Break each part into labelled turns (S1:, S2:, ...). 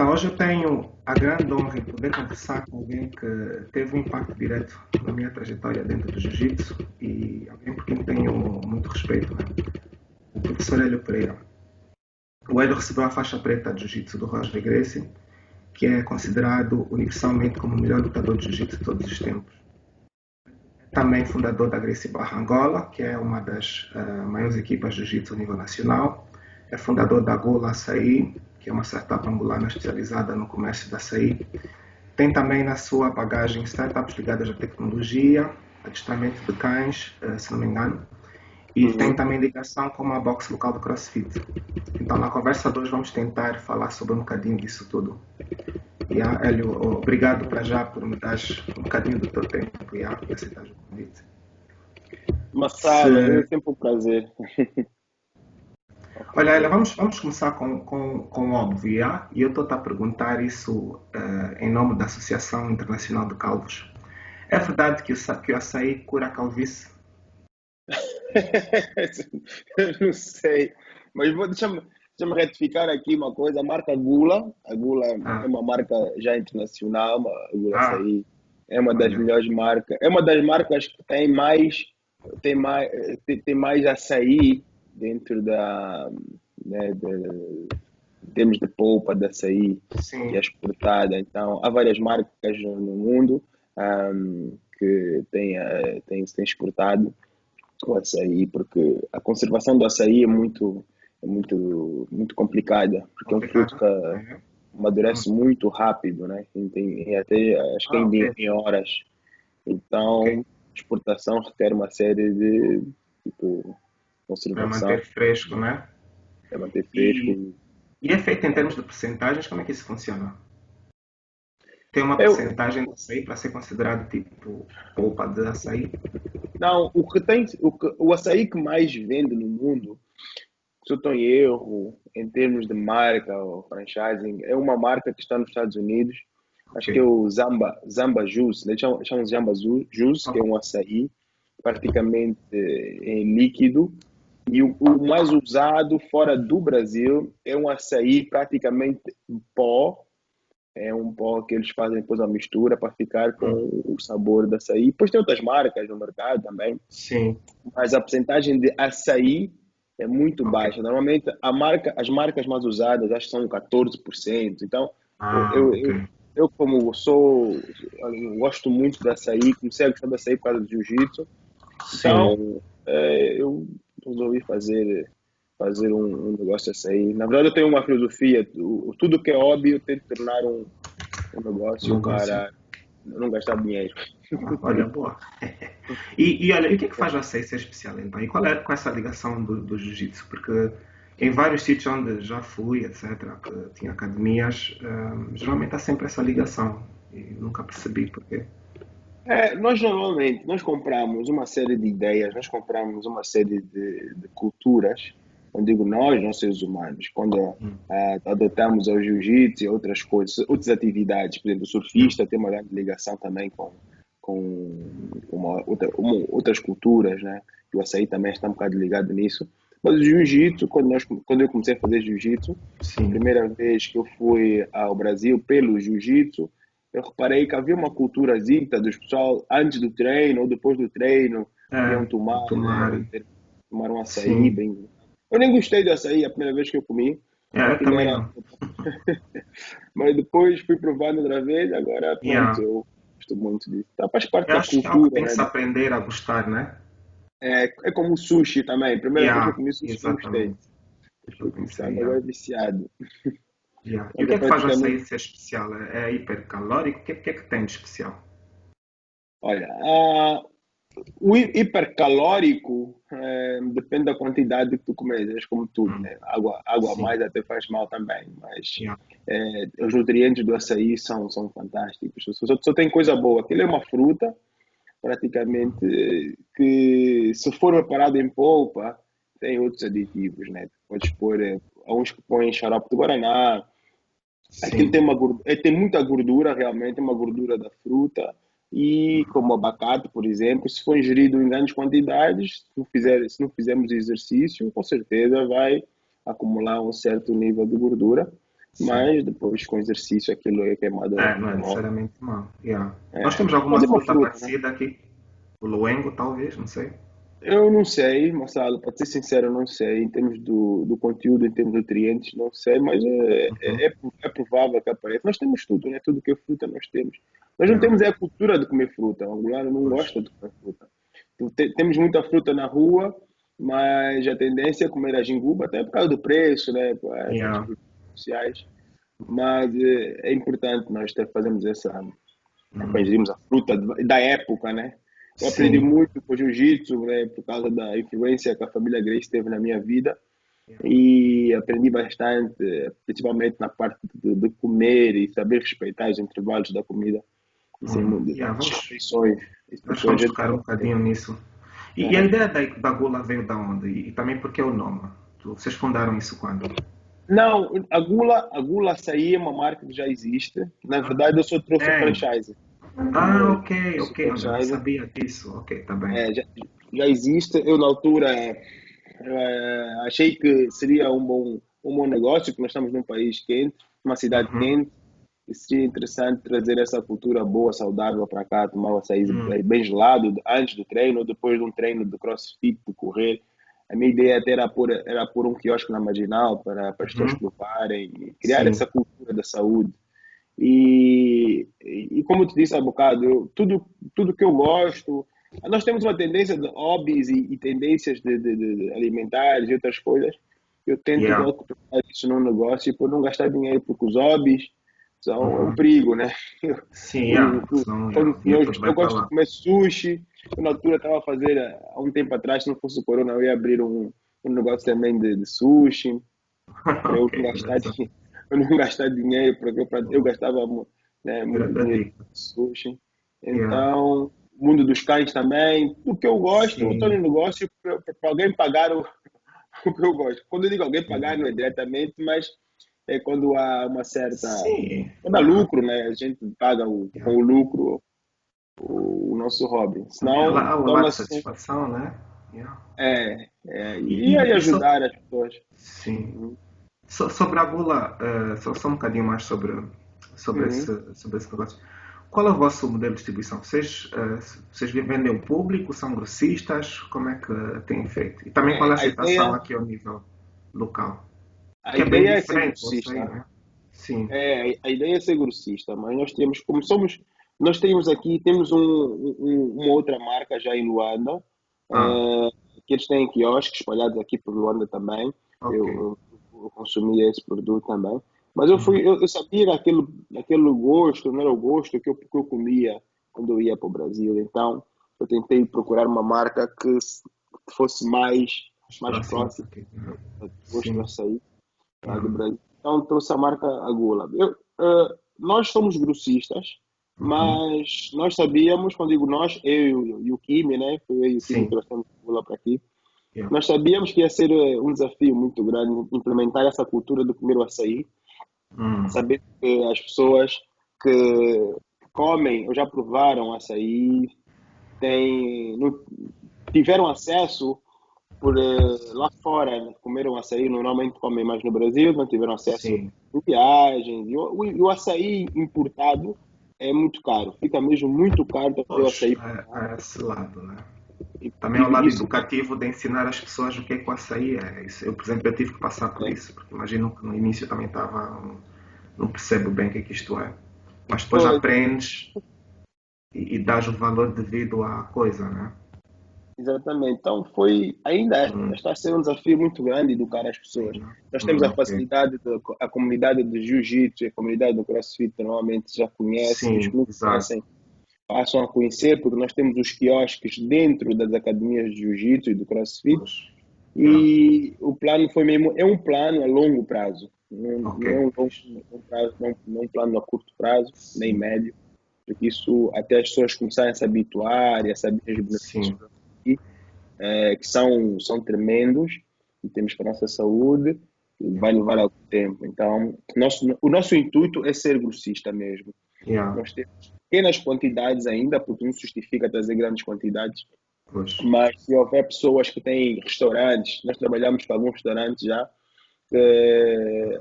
S1: Então, hoje eu tenho a grande honra de poder conversar com alguém que teve um impacto direto na minha trajetória dentro do Jiu-Jitsu e alguém por quem tenho muito respeito, né? O professor Hélio Pereira. O Hélio recebeu a faixa preta de Jiu-Jitsu do Roger Gracie, que é considerado universalmente como o melhor lutador de Jiu-Jitsu de todos os tempos. Também fundador da Gracie Barra Angola, que é uma das maiores equipas de Jiu-Jitsu a nível nacional. É fundador da Gola Açaí, que é uma startup angolana especializada no comércio de açaí. Tem também na sua bagagem startups ligadas à tecnologia, adestramento de cães, se não me engano, e tem também ligação com uma box local do CrossFit. Então, na conversa de hoje, vamos tentar falar sobre um bocadinho disso tudo. Hélio, obrigado para já por me dar um bocadinho do teu tempo e aceitar o convite.
S2: Massada, é sempre um prazer.
S1: Olha, Hélio, vamos começar com o óbvio, e eu estou a perguntar isso em nome da Associação Internacional de Calvos. É verdade que o açaí cura a calvície?
S2: Eu não sei, mas deixa-me retificar aqui uma coisa. A marca a Gula é uma marca já internacional, a Gula Açaí é uma das
S1: olha,
S2: melhores marcas, é uma das marcas que tem mais açaí dentro em termos de polpa de açaí que é
S1: sim,
S2: exportada. Então, há várias marcas no mundo que têm exportado o açaí, porque a conservação do açaí é muito complicada, porque é um fruto
S1: complicado.
S2: que
S1: É.
S2: amadurece muito rápido, né? Até, acho que
S1: Ok,
S2: em horas.
S1: ok.
S2: Então, exportação requer uma série de tipo,
S1: Para
S2: conservação,
S1: manter fresco, né?
S2: para manter fresco.
S1: E, e é feito em termos de percentagens, como é que isso funciona? Tem uma
S2: Eu,
S1: percentagem de açaí para ser considerado tipo polpa de açaí?
S2: não, o açaí que mais vende no mundo, se eu estou em erro, em termos de marca ou franchising, é uma marca que está nos Estados Unidos.
S1: Ok,
S2: Acho que é o Zamba Juice. Eles chamam de Zamba Juice, que é
S1: ok.
S2: um açaí praticamente em líquido. E o mais usado fora do Brasil é um açaí praticamente em pó. É um pó que eles fazem depois a mistura para ficar com
S1: Hum,
S2: o sabor do açaí. Depois tem outras marcas no mercado também,
S1: sim,
S2: mas a porcentagem de açaí é muito
S1: ok.
S2: baixa. Normalmente as marcas mais usadas acho que são 14%. Então, eu,
S1: Ok.
S2: eu, eu como eu gosto muito de açaí, comecei a gostar de açaí por causa do jiu-jitsu.
S1: Sim.
S2: Então, eu resolvi fazer um negócio de açaí. Na verdade, eu tenho uma filosofia: tudo que é hobby eu tento tornar um
S1: Um
S2: negócio
S1: negócio.
S2: para não gastar dinheiro.
S1: Olha, boa. E olha, e o que é que faz o açaí ser especial então? E qual é com essa ligação do jiu-jitsu? Porque em vários sítios onde já fui, etc., que tinha academias, geralmente há sempre essa ligação. E nunca percebi porquê.
S2: Nós normalmente nós compramos uma série de ideias, nós compramos uma série de culturas, quando digo nós seres humanos, quando adotamos o jiu-jitsu e outras coisas, outras atividades, por exemplo, o
S1: Yeah.
S2: surfista tem uma grande ligação também com outras culturas, né? E o açaí também está um bocado ligado nisso. Mas o jiu-jitsu, quando eu comecei a fazer jiu-jitsu, a
S1: Sim.
S2: primeira vez que eu fui ao Brasil pelo jiu-jitsu, eu reparei que havia uma culturazita dos pessoal antes do treino ou depois do treino iam
S1: É, tomar.
S2: tomar um açaí
S1: Sim.
S2: bem. Eu nem gostei do açaí a primeira vez que eu comi.
S1: É, eu
S2: Aquilo
S1: também
S2: era.
S1: não.
S2: Mas depois fui provando outra vez, agora pronto,
S1: Yeah.
S2: eu gosto muito disso. Tá, faz parte
S1: Eu
S2: da
S1: acho que é algo que
S2: cultura,
S1: tem que se
S2: né?
S1: aprender a gostar, né?
S2: É como o sushi também. A primeira vez que eu
S1: Yeah,
S2: comi sushi não gostei.
S1: exatamente. Eu
S2: Fui
S1: pensei,
S2: começando, agora
S1: yeah.
S2: é viciado.
S1: Yeah. E o
S2: Mas
S1: que
S2: é
S1: é que faz o
S2: praticamente.
S1: açaí ser especial? É hipercalórico? O que é que tem de especial?
S2: Olha, o hipercalórico depende da quantidade que tu comes, é como tudo,
S1: Hum,
S2: né? Água a
S1: sim,
S2: mais até faz mal também, mas
S1: yeah.
S2: os nutrientes do açaí são fantásticos. Só tem coisa boa. Aquilo é uma fruta, praticamente, que se for preparado em polpa, tem outros aditivos, né? Podes pôr, há uns que põem xarope de guaraná. Aquilo
S1: Sim,
S2: tem muita gordura, realmente, uma gordura da fruta. E como abacate, por exemplo, se for ingerido em grandes quantidades, se não fizermos exercício, com certeza vai acumular um certo nível de gordura.
S1: sim.
S2: mas depois com exercício aquilo é queimado
S1: É, não é
S2: normal.
S1: necessariamente mau. Yeah. Nós
S2: É,
S1: temos alguma
S2: mas é uma
S1: fruta
S2: fruta, né?
S1: parecida aqui? O loengo, talvez, não sei.
S2: Eu não sei, Marcelo, para ser sincero, eu não sei. Em termos do conteúdo, em termos de nutrientes, não sei, mas
S1: Uhum.
S2: é provável que apareça. Nós temos tudo, né? Tudo que é fruta nós temos. Nós não
S1: Yeah.
S2: temos é a cultura de comer fruta. O angolano não
S1: Pois.
S2: gosta de comer fruta. Então, temos muita fruta na rua, mas a tendência é comer a jinguba, até por causa do preço, né? Por essas
S1: Yeah.
S2: questões sociais. Mas é importante nós fazermos essa,
S1: Uhum.
S2: aprendemos a fruta da época, né? Eu aprendi
S1: Sim.
S2: muito com jiu-jitsu, né, por causa da influência que a família Grace teve na minha vida
S1: Yeah.
S2: e aprendi bastante, principalmente na parte de comer e saber respeitar os intervalos da comida. Isso é muito,
S1: Yeah.
S2: as
S1: Vamos,
S2: refeições, isso
S1: acho que
S2: depois a
S1: vamos
S2: gente
S1: tocar um
S2: pode ter.
S1: bocadinho nisso. E a
S2: Aham.
S1: ideia da gula veio da onde? E também porque é o nome? Vocês fundaram isso quando?
S2: Não, a Gula Açaí é uma marca que já existe. Na
S1: Ah,
S2: verdade, eu só trouxe o
S1: é.
S2: franchise.
S1: Ah,
S2: Eu
S1: ok,
S2: trouxe o
S1: ok. Olha, não
S2: franchise.
S1: sabia disso. Ok, tá bem.
S2: Já existe. Eu, na altura, achei que seria um bom negócio, porque nós estamos num país quente, uma cidade
S1: Uhum.
S2: quente, e seria interessante trazer essa cultura boa, saudável para cá, tomar o açaí
S1: Hum.
S2: bem gelado, antes do treino, ou depois de um treino de crossfit, de correr. A minha ideia até era pôr um quiosque na Marginal para as pessoas
S1: Uhum.
S2: provarem, e criar essa
S1: Sim.
S2: cultura da saúde. E como eu te disse há bocado, tudo que eu gosto, nós temos uma tendência de hobbies e tendências de alimentares e outras coisas. Eu tento
S1: Yeah.
S2: logo tornar isso num negócio por não gastar dinheiro, porque os hobbies são um
S1: Uhum.
S2: perigo, né?
S1: Sim, yeah. Senão, yeah, o dinheiro todo
S2: Eu
S1: vai para
S2: gosto de
S1: lá.
S2: comer sushi. Eu, na altura, estava a fazer, há um tempo atrás, se não fosse o corona, eu ia abrir um negócio também de sushi para eu
S1: Ok,
S2: não gastar,
S1: engraçado.
S2: eu não gastar dinheiro, porque eu gastava, né, muito
S1: Grande
S2: dinheiro
S1: dica.
S2: com sushi.
S1: Yeah.
S2: Então, o mundo dos cães também, o que eu gosto, eu estou no
S1: Sim.
S2: negócio para alguém pagar o que eu gosto. Quando eu digo alguém
S1: Yeah.
S2: pagar, não é diretamente, mas é quando há uma certa.
S1: Sim.
S2: Quando há
S1: Yeah.
S2: lucro, né? A gente paga
S1: Yeah.
S2: com o lucro o nosso hobby.
S1: Também
S2: Senão,
S1: há o lado de
S2: torna-se.
S1: satisfação, né? Yeah.
S2: E aí
S1: E
S2: ajudar as pessoas.
S1: sim.
S2: Uhum.
S1: Sobre a gula, só um bocadinho mais
S2: Uhum.
S1: sobre esse negócio. Qual é o vosso modelo de distribuição? Vocês vendem ao público? São grossistas? Como é que têm feito? E também qual é a
S2: A
S1: aceitação
S2: ideia,
S1: aqui ao nível local?
S2: a
S1: Que é bem
S2: ideia é ser
S1: diferente, eu sei,
S2: grossista.
S1: né? Sim.
S2: A ideia é ser grossista, mas nós temos, como somos, nós temos aqui, temos uma outra marca já em Luanda,
S1: Ah,
S2: que eles têm quiosques espalhados aqui por Luanda também.
S1: ok.
S2: Eu consumia esse produto também. Mas
S1: Uhum.
S2: eu sabia que aquele gosto, não era o gosto que eu comia quando eu ia para o Brasil. Então, eu tentei procurar uma marca que fosse
S1: Mais
S2: mais
S1: próximo
S2: próxima
S1: aqui.
S2: do gosto do
S1: Sim.
S2: açaí do
S1: Yeah.
S2: Brasil. Então trouxe a marca Agula. Nós somos grossistas,
S1: Uhum.
S2: mas nós sabíamos, quando digo nós, eu e o Kimi, né? Foi eu e o Kimi que
S1: Sim.
S2: trouxemos a Agula para aqui.
S1: Yeah.
S2: Nós sabíamos que ia ser um desafio muito grande implementar essa cultura de comer o açaí,
S1: Hum.
S2: saber que as pessoas que comem ou já provaram açaí tiveram acesso por lá fora, né, comeram açaí, normalmente comem mais no Brasil, não tiveram acesso
S1: Sim.
S2: em viagens. E o açaí importado é muito caro, fica mesmo muito caro trazer o
S1: Pois,
S2: açaí para cá.
S1: é esse lado, né?
S2: E,
S1: Também é o lado
S2: isso
S1: educativo de ensinar as pessoas o que é que o açaí é. Isso, eu, por exemplo, eu tive que passar por
S2: é,
S1: isso, porque imagino que no início eu também estava, não percebo bem o que isto é. Mas depois
S2: pois,
S1: aprendes e dás o valor devido à coisa, né?
S2: exatamente. Então
S1: Hum,
S2: está a ser um desafio muito grande educar as pessoas.
S1: sim.
S2: Nós temos a
S1: Ok.
S2: facilidade, a comunidade de jiu-jitsu, a comunidade do CrossFit normalmente já conhece, e os que
S1: Sim,
S2: não
S1: exato.
S2: conhecem passam a conhecer, porque nós temos os quiosques dentro das academias de jiu-jitsu e do CrossFit.
S1: Pois. Yeah.
S2: E o plano foi mesmo, é um plano a longo prazo,
S1: Ok.
S2: não é
S1: Fixe.
S2: um prazo, não é um plano a curto prazo, nem
S1: Sim.
S2: médio, porque isso até as pessoas começarem a se habituar e a saber os benefícios
S1: Sim.
S2: daqui, que são tremendos e temos para a nossa saúde, vai levar algum tempo. Então, o nosso intuito é ser grossista mesmo.
S1: Yeah.
S2: Nós temos pequenas quantidades ainda, porque não se justifica trazer grandes quantidades,
S1: Pois.
S2: mas se houver pessoas que têm restaurantes, nós trabalhamos com alguns restaurantes já,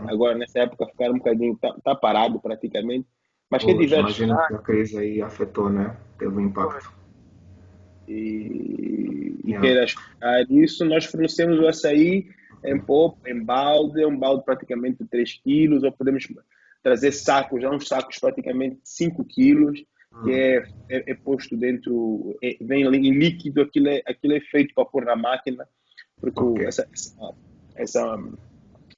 S2: Agora, nessa época, ficaram um bocadinho, tá parado praticamente. Mas quem
S1: Pois,
S2: tiver
S1: imagino
S2: estudar
S1: que a crise aí afetou, né? Teve um impacto.
S2: e
S1: Yeah.
S2: queira estudar isso, nós fornecemos o açaí em pó, em balde, um balde praticamente de 3 quilos, ou podemos trazer sacos, já uns sacos praticamente de 5 quilos, que
S1: Hum,
S2: é posto dentro, vem ali em líquido, aquilo é feito para pôr na máquina, porque
S1: ok.
S2: essa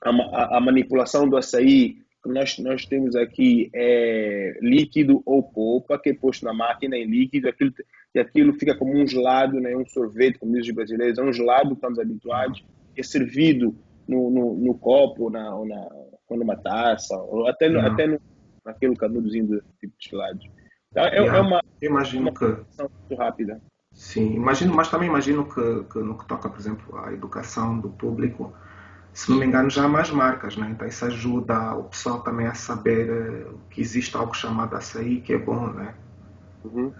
S2: a manipulação do açaí que nós temos aqui é líquido ou polpa, que é posto na máquina em líquido, e aquilo fica como um gelado, né? Um sorvete, como dizem os brasileiros, é um gelado que estamos
S1: Yeah.
S2: habituados, é servido no copo, ou numa taça, ou até,
S1: Yeah.
S2: naquele canudozinho de tipo de gelados. Então,
S1: Yeah. Eu
S2: é
S1: imagino
S2: uma
S1: que,
S2: ação muito rápida.
S1: sim, imagino, mas também imagino que no que toca, por exemplo, à educação do público, se não me engano, já há mais marcas, né? Então isso ajuda o pessoal também a saber que existe algo chamado açaí, que é bom, né?
S2: Uhum.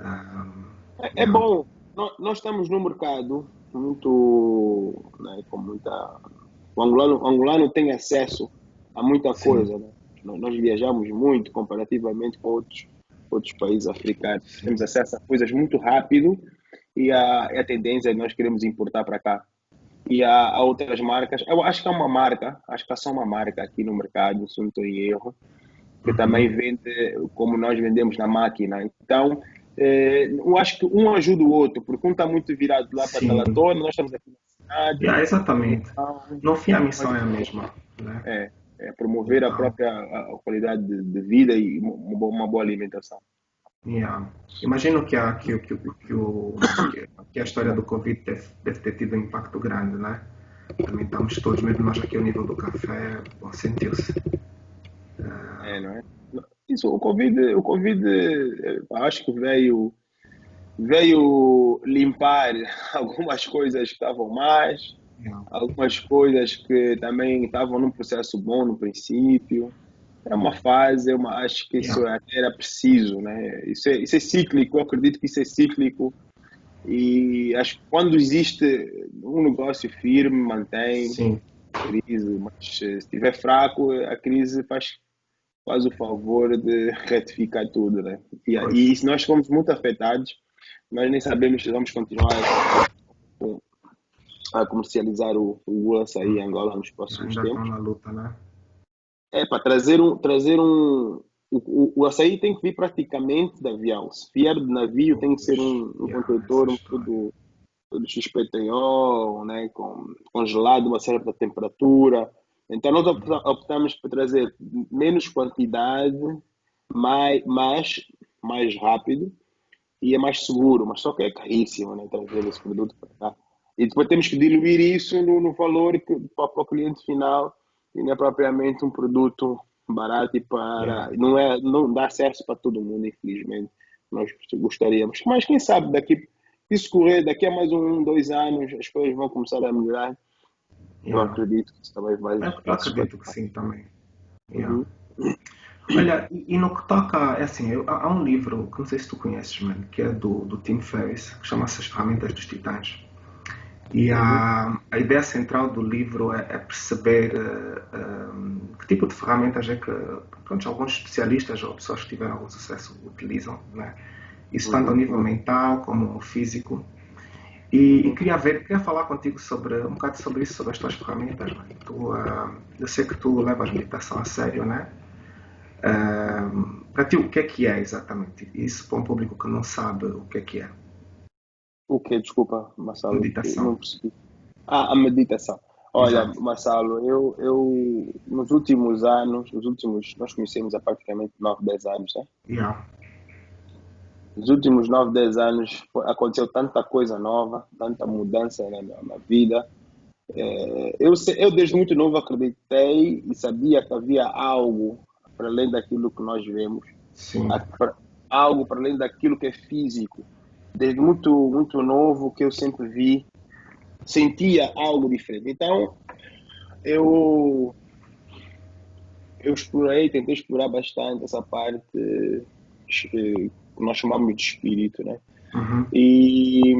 S2: É
S1: Yeah.
S2: bom. Nós estamos no mercado muito, né, com muita. O angolano tem acesso a muita
S1: Sim,
S2: coisa, né? Nós viajamos muito comparativamente com outros países africanos. Temos
S1: sim.
S2: acesso a coisas muito rápido e a tendência é nós queremos importar para cá. E há outras marcas. Eu acho que há uma marca, acho que há só uma marca aqui no mercado, se não estou em erro, que também
S1: Uhum.
S2: vende como nós vendemos na máquina. Então, eu acho que um ajuda o outro, porque um está muito virado lá para
S1: Sim,
S2: Talatona, nós estamos aqui na cidade,
S1: yeah, exatamente.
S2: então
S1: No fim, a
S2: nós
S1: missão é a mesma, né?
S2: é, é promover a
S1: Então,
S2: própria a qualidade de vida e uma boa alimentação.
S1: yeah. Imagino que a história do Covid deve ter tido um impacto grande, né? Também estamos todos, mesmo nós aqui ao nível do café, bom, sentiu-se.
S2: É, não é? Isso, o COVID acho que veio limpar algumas coisas que estavam mais,
S1: Yeah.
S2: algumas coisas que também estavam num processo bom no princípio. É uma fase, acho que
S1: Yeah.
S2: isso até era preciso, né? Isso é cíclico, eu acredito que isso é cíclico e acho que quando existe um negócio firme, mantém
S1: Sim,
S2: crise, mas se estiver fraco, a crise faz o favor de retificar tudo, né?
S1: pois.
S2: E se nós fomos muito afetados, nós nem sabemos se vamos continuar a comercializar o açaí em Angola nos próximos
S1: Ainda estão
S2: tempos.
S1: na luta, né?
S2: É para trazer um. O açaí tem que vir praticamente de avião. Se vier de navio, tem que ser
S1: Pois.
S2: um
S1: Yeah, essa
S2: contentor
S1: história.
S2: todo XPTO, né, congelado a uma certa temperatura. Então, nós optamos por trazer menos quantidade, mais rápido e é mais seguro, mas só que é caríssimo, né, trazer esse produto para cá. E depois temos que diluir isso no valor para o cliente final e não é propriamente um produto barato e
S1: Yeah.
S2: não dá acesso para todo mundo, infelizmente. Nós gostaríamos. Mas quem sabe se correr daqui a mais 2 anos, as coisas vão começar a melhorar. Eu
S1: Yeah.
S2: acredito que isso também
S1: Eu
S2: vai se
S1: acredito que
S2: espalhar.
S1: sim também. Yeah.
S2: Uhum,
S1: Olha, e no que toca, é assim, há um livro que não sei se tu conheces, mano, que é do Tim Ferriss, que chama-se As Ferramentas dos Titãs. E
S2: uhum,
S1: a ideia central do livro é perceber que tipo de ferramentas é que pronto, alguns especialistas ou pessoas que tiveram algum sucesso utilizam, né? Isso tanto ao
S2: uhum,
S1: nível mental como físico. E
S2: uhum.
S1: queria falar contigo sobre um bocado sobre isso, sobre as tuas ferramentas. Né? Eu sei que tu levas meditação a sério, né? Para ti, o que é exatamente? Isso para um público que não sabe o que é
S2: O que? Desculpa, Marcelo,
S1: meditação.
S2: não percebi. A meditação. Olha,
S1: Exato.
S2: Marcelo, nos últimos, nós conhecemos há praticamente 9, 10 anos, né?
S1: Yeah.
S2: Nos últimos 9, 10 anos aconteceu tanta coisa nova, tanta mudança na vida. Eu desde muito novo acreditei e sabia que havia algo para além daquilo que nós vemos,
S1: Sim.
S2: algo para além daquilo que é físico. Desde muito, muito novo que eu sempre sentia algo diferente. Então, eu eu tentei explorar bastante essa parte que nós chamamos de espírito, né?
S1: Uhum.
S2: E,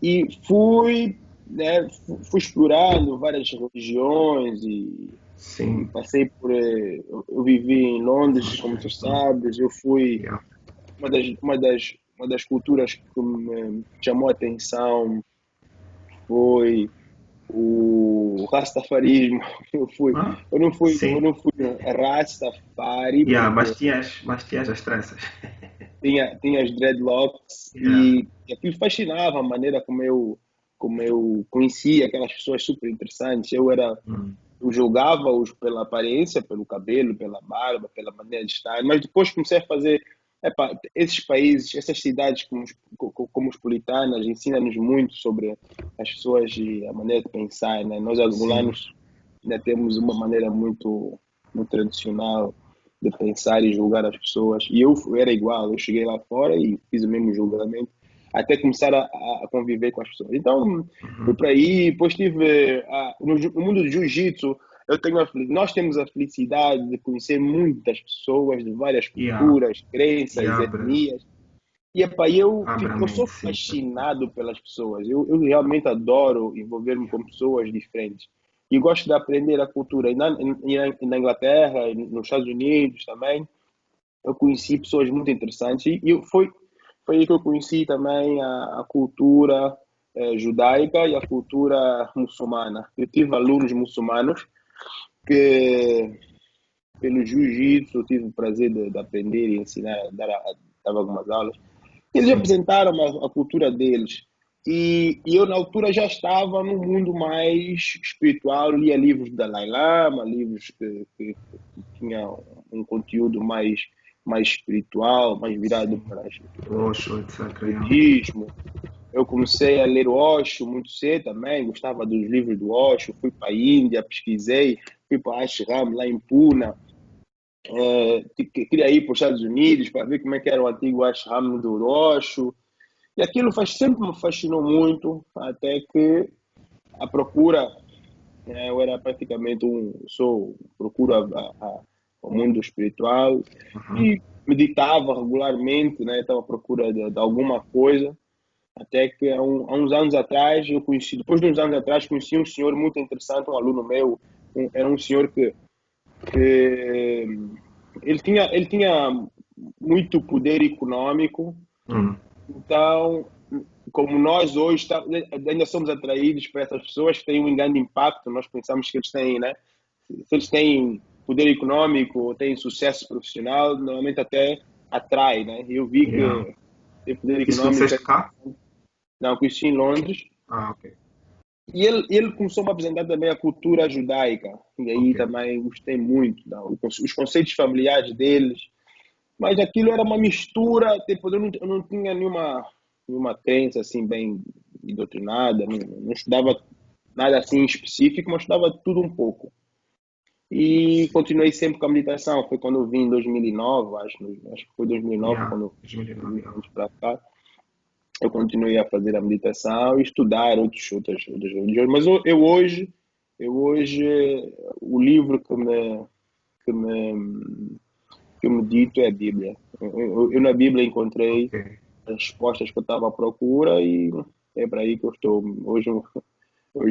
S2: e fui. né, fui explorando várias religiões e
S1: Sim.
S2: passei por. Eu vivi em Londres, como tu
S1: Hum.
S2: sabes, eu fui.
S1: Yeah.
S2: Uma das culturas que me chamou a atenção foi o rastafarismo. Eu fui,
S1: Ah,
S2: eu
S1: sim.
S2: não fui rastafari
S1: Yeah,
S2: porque
S1: mas tinhas as tranças.
S2: tinha as dreadlocks
S1: Yeah.
S2: e aquilo fascinava a maneira como eu conhecia aquelas pessoas super interessantes.
S1: Hum.
S2: Eu julgava-os pela aparência, pelo cabelo, pela barba, pela maneira de estar, mas depois comecei a fazer. Epá, esses países, essas cidades cosmopolitanas ensinam-nos muito sobre as pessoas e a maneira de pensar, né? Nós,
S1: Sim.
S2: angolanos, ainda temos uma maneira muito, muito tradicional de pensar e julgar as pessoas. E eu era igual, eu cheguei lá fora e fiz o mesmo julgamento, até começar a conviver com as pessoas. Então, fui
S1: Uhum.
S2: para aí, depois tive no mundo do jiu-jitsu, nós temos a felicidade de conhecer muitas pessoas de várias
S1: Yeah.
S2: culturas,
S1: E
S2: crenças,
S1: abre,
S2: etnias. E epá, eu,
S1: abre
S2: tipo,
S1: a
S2: eu sou
S1: mente, sim.
S2: fascinado pelas pessoas. Eu realmente adoro envolver-me
S1: Yeah.
S2: com pessoas diferentes. E gosto de aprender a cultura. E na Inglaterra, e nos Estados Unidos também, eu conheci pessoas muito interessantes. Foi aí que eu conheci também a cultura judaica e a cultura muçulmana. Eu tive alunos muçulmanos que, pelo jiu-jitsu, eu tive o prazer de aprender e ensinar, dar algumas aulas. Eles
S1: Sim.
S2: apresentaram a cultura deles. E eu, na altura, já estava no mundo mais espiritual, lia livros da Dalai Lama, livros que tinham um conteúdo mais espiritual, mais virado
S1: Sim.
S2: para
S1: Roxo, etc.
S2: o
S1: Yeah.
S2: budismo. Eu comecei a ler Osho muito cedo também, gostava dos livros do Osho, fui para a Índia, pesquisei, fui para Ashram, lá em Pune, queria ir para os Estados Unidos para ver como é que era o antigo ashram do Osho, e aquilo sempre me fascinou muito, até que a procura, né, eu era praticamente procura o mundo espiritual
S1: Uhum.
S2: e meditava regularmente, né, estava à procura de alguma coisa, até que há uns anos atrás, depois de uns anos atrás, conheci um senhor muito interessante, um aluno meu, era um senhor que ele tinha muito poder econômico,
S1: Hum.
S2: então, como nós hoje ainda somos atraídos para essas pessoas que têm um grande impacto, nós pensamos que eles têm, né? Se eles têm poder econômico ou têm sucesso profissional, normalmente até atrai, né? Eu vi
S1: Yeah.
S2: que ter poder
S1: Isso
S2: econômico,
S1: conheceste cá?
S2: não, conheci em Londres,
S1: Ah, ok.
S2: e ele começou a apresentar também a cultura judaica, e aí
S1: Ok.
S2: também gostei muito, não, os conceitos familiares deles, mas aquilo era uma mistura, tipo, eu não tinha nenhuma crença assim bem doutrinada, não estudava nada assim específico, mas estudava tudo um pouco. E
S1: Sim.
S2: continuei sempre com a meditação. Foi quando eu vim em 2009, acho que foi 2009,
S1: Yeah.
S2: quando eu
S1: 2009,
S2: vim de
S1: yeah.
S2: Londres para cá. Eu continuei a fazer a meditação e estudar outras religiões. Mas eu hoje, o livro que me, que eu medito é a Bíblia. Eu na Bíblia encontrei
S1: Ok.
S2: as respostas que eu estava à procura e é para aí que eu estou. Hoje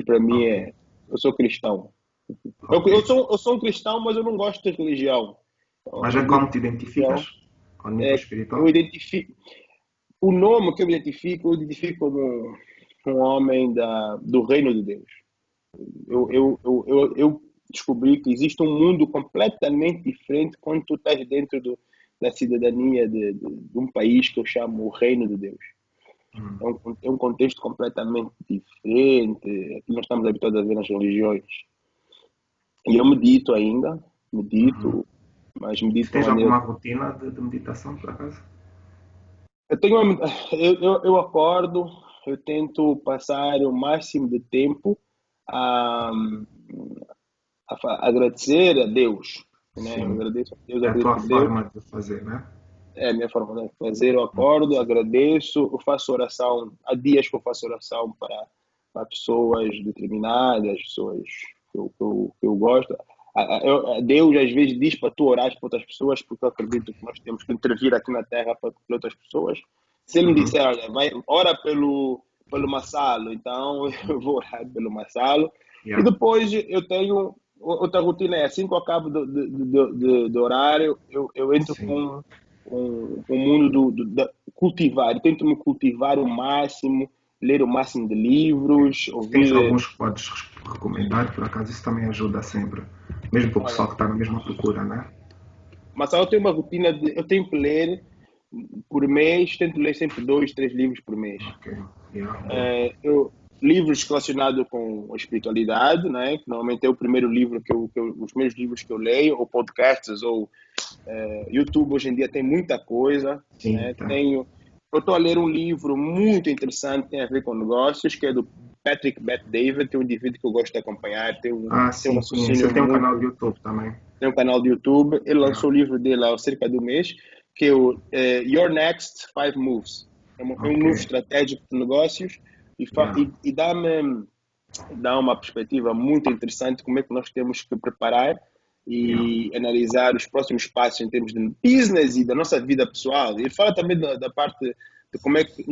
S2: para mim
S1: Ok.
S2: eu sou cristão. Eu,
S1: Ok.
S2: eu, sou, eu sou um cristão, mas eu não gosto de religião. Eu
S1: Mas é
S2: acredito
S1: como te
S2: que
S1: identificas?
S2: religião
S1: Ao nível
S2: é, eu
S1: espiritual?
S2: identifico, o nome que eu identifico como um homem do reino de Deus. Eu,
S1: Ok.
S2: eu, eu, eu, eu descobri que existe um mundo completamente diferente quando tu estás dentro da cidadania de um país que eu chamo o reino de Deus.
S1: Hum.
S2: É um contexto completamente diferente. Aqui nós estamos habituados a ver nas religiões. E eu medito ainda,
S1: Uhum.
S2: medito, mas medito
S1: Tu
S2: de uma
S1: tens
S2: maneira.
S1: alguma rotina de meditação, por acaso?
S2: Eu tenho eu acordo, eu tento passar o máximo de tempo a, agradecer a Deus, né? Eu
S1: Sim.
S2: agradeço a Deus,
S1: É a tua
S2: acredito em Deus.
S1: forma de fazer, né?
S2: É a minha forma de fazer. Eu acordo, agradeço, eu faço oração. Há dias que eu faço oração para pessoas determinadas, pessoas que eu gosto. Deus às vezes diz para tu orar para outras pessoas, porque eu acredito que nós temos que intervir aqui na Terra para outras pessoas. Se ele me
S1: Uhum.
S2: disser, olha, ora pelo Massalo, então eu vou orar pelo Massalo. E
S1: Yeah.
S2: depois eu tenho outra rotina, é assim que eu acabo do horário, eu entro
S1: Sim.
S2: com o mundo cultivar, eu tento me cultivar o máximo, ler o máximo de livros,
S1: Tens
S2: ouvir.
S1: alguns que podes recomendar, por acaso isso também ajuda sempre. Mesmo para o
S2: Olha,
S1: pessoal que está na mesma procura, né?
S2: mas eu tenho uma rotina eu tenho que ler por mês, tento ler sempre 2, 3 livros por mês.
S1: Ok. Yeah, boa.
S2: Livros relacionados com a espiritualidade, né? Que normalmente é o primeiro livro os primeiros livros que eu leio, ou podcasts, ou YouTube hoje em dia tem muita coisa,
S1: Sim,
S2: né?
S1: tá.
S2: Eu estou a ler um livro muito interessante, tem a ver com negócios, que é do Patrick Bet-David, tem um indivíduo que eu gosto de acompanhar,
S1: Ah,
S2: tem um
S1: sim, conheço.
S2: raciocínio
S1: Ele tem um canal
S2: muito.
S1: de YouTube também.
S2: Tem um canal de YouTube, ele
S1: Yeah.
S2: lançou o livro dele há cerca de um mês, que é o Your Next Five Moves. É um
S1: Ok.
S2: move estratégico de negócios
S1: Yeah.
S2: e dá uma perspectiva muito interessante de como é que nós temos que preparar
S1: Yeah.
S2: e analisar os próximos passos em termos de business e da nossa vida pessoal. Ele fala também da parte de como é que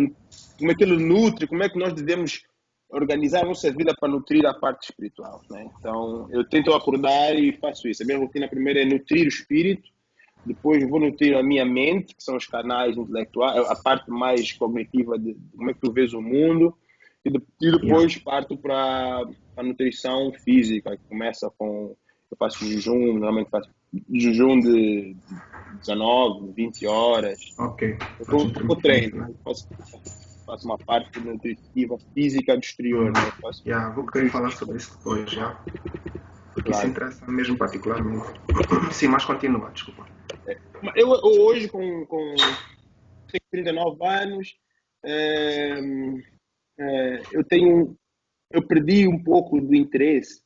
S2: ele nutre, como é que nós devemos organizar a nossa vida para nutrir a parte espiritual, né? Então, eu tento acordar e faço isso. A minha rotina primeiro é nutrir o espírito, depois vou nutrir a minha mente, que são os canais intelectuais, a parte mais cognitiva de como é que tu vês o mundo, e
S1: Yeah.
S2: depois parto para a nutrição física, que começa com. Eu faço jejum, normalmente faço jejum de 19, 20 horas.
S1: Ok.
S2: Eu
S1: Faz
S2: vou
S1: intermitente,
S2: treino,
S1: né?
S2: faço uma parte nutritiva física do exterior, né? Faço
S1: Yeah, vou querer falar
S2: exercício,
S1: sobre isso depois, já. Porque isso
S2: claro.
S1: interessa mesmo particularmente. Sim, mas continua, desculpa.
S2: Eu hoje, tenho 39 anos, eh, eu eu perdi um pouco do interesse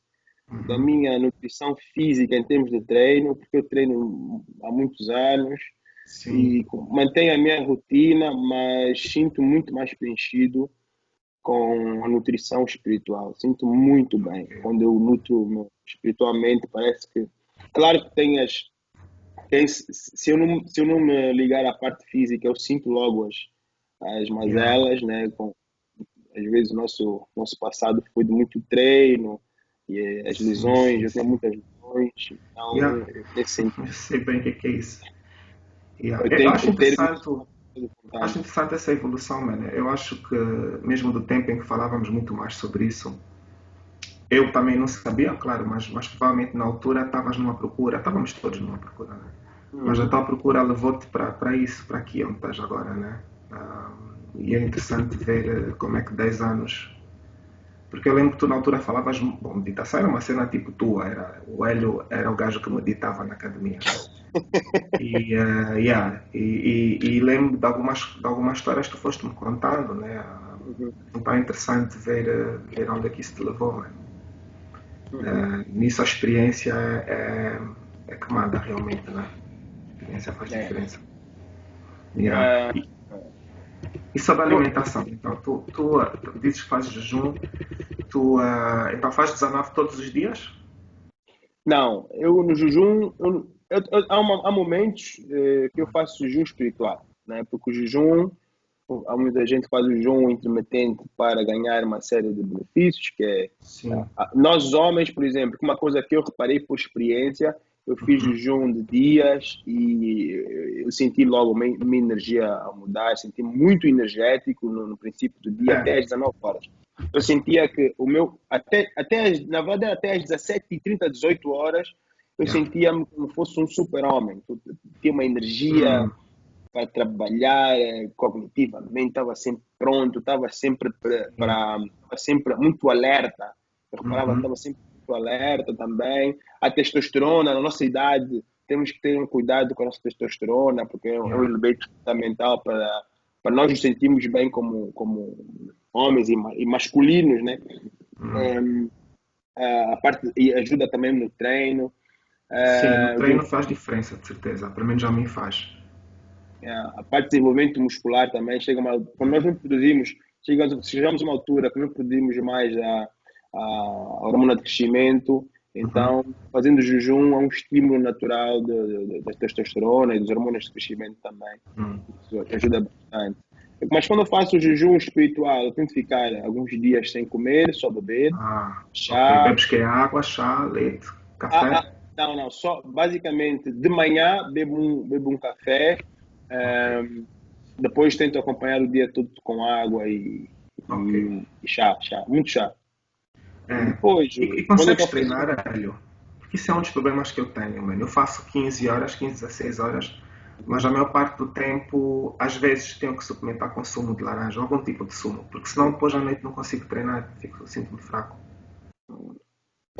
S2: da
S1: Uhum.
S2: minha nutrição física em termos de treino, porque eu treino há muitos anos
S1: Sim.
S2: e mantenho a minha rotina, mas sinto muito mais preenchido com a nutrição espiritual. Sinto muito bem.
S1: Ok.
S2: Quando eu nutro espiritualmente, parece que. Claro que se eu não me ligar à parte física, eu sinto logo as
S1: Yeah.
S2: mazelas, né? Às vezes nosso passado foi de muito treino e as
S1: Sim,
S2: lesões,
S1: sim,
S2: eu tenho
S1: sim.
S2: muitas lesões,
S1: Yeah.
S2: então nesse sentido,
S1: Eu sei bem o que é isso. Yeah.
S2: eu
S1: Eu
S2: tenho
S1: acho
S2: que ter
S1: interessante,
S2: isso
S1: acho
S2: importante.
S1: interessante essa evolução, mano. Eu acho que mesmo do tempo em que falávamos muito mais sobre isso, eu também não sabia, claro, mas provavelmente na altura estavas numa procura, estávamos todos numa procura, né? Mas a
S2: Uhum.
S1: tua procura levou-te para isso, para aqui onde estás agora, né? E é interessante ver como é que 10 anos. Porque eu lembro que tu na altura falavas, bom, meditação era uma cena tipo tua, o Hélio era o gajo que meditava na academia, né? E lembro de algumas histórias que tu foste me contando, né?
S2: Uhum.
S1: Então é interessante ver onde é que isso te levou, né?
S2: Uhum.
S1: Nisso a experiência é que manda realmente, né? A experiência faz
S2: É.
S1: diferença. Yeah.
S2: Ah,
S1: E sobre a
S2: eu,
S1: alimentação, então, tu dizes que fazes jejum, então fazes 19 todos os dias?
S2: não, eu no jejum, há momentos que eu faço jejum espiritual, né? Porque o jejum, há muita gente que faz o jejum intermitente para ganhar uma série de benefícios, que é
S1: Sim.
S2: nós homens, por exemplo, uma coisa que eu reparei por experiência, eu fiz
S1: Uhum.
S2: jejum de dias e eu senti logo minha energia a mudar, senti muito energético no princípio do dia,
S1: É,
S2: até às 19 horas. Eu sentia que na verdade, até às 17h30, 18 horas, eu
S1: yeah.
S2: sentia-me como se fosse um super-homem. Tinha uma energia
S1: Hum,
S2: para trabalhar cognitivamente, estava sempre pronto, estava sempre
S1: sim.
S2: estava sempre muito alerta. Eu reparava que
S1: Uhum.
S2: estava sempre muito alerta também. A testosterona, na nossa idade, temos que ter um cuidado com a nossa testosterona, porque é um
S1: Yeah.
S2: elemento fundamental para nós nos sentirmos bem como homens e masculinos, né?
S1: Hum.
S2: Um, a parte e ajuda também no treino.
S1: Sim, no
S2: Do
S1: treino faz diferença, de certeza. Pelo menos a mim faz.
S2: A parte de desenvolvimento muscular também quando nós não produzimos, chegamos a uma altura que não produzimos mais a hormona de crescimento,
S1: Uhum.
S2: então fazendo jejum é um estímulo natural da testosterona e dos hormônios de crescimento também.
S1: Hum.
S2: Isso ajuda bastante. Mas quando eu faço o jejum espiritual, eu tento ficar alguns dias sem comer, só beber
S1: Ok.
S2: chá.
S1: Bebes que é água, chá, leite,
S2: Ah,
S1: café?
S2: ah, não, não, só basicamente de manhã bebo um café,
S1: Ok.
S2: depois tento acompanhar o dia todo com água
S1: Ok.
S2: e chá, muito chá. E
S1: É.
S2: depois,
S1: E
S2: quando eu
S1: consegues
S2: estou fazendo.
S1: treinar, Hélio? Porque isso é um dos problemas que eu tenho, mano. Eu faço 15 horas, 15, 16 horas, mas a maior parte do tempo, às vezes, tenho que suplementar com sumo de laranja, algum tipo de sumo, porque senão depois à noite não consigo treinar, sinto-me fraco.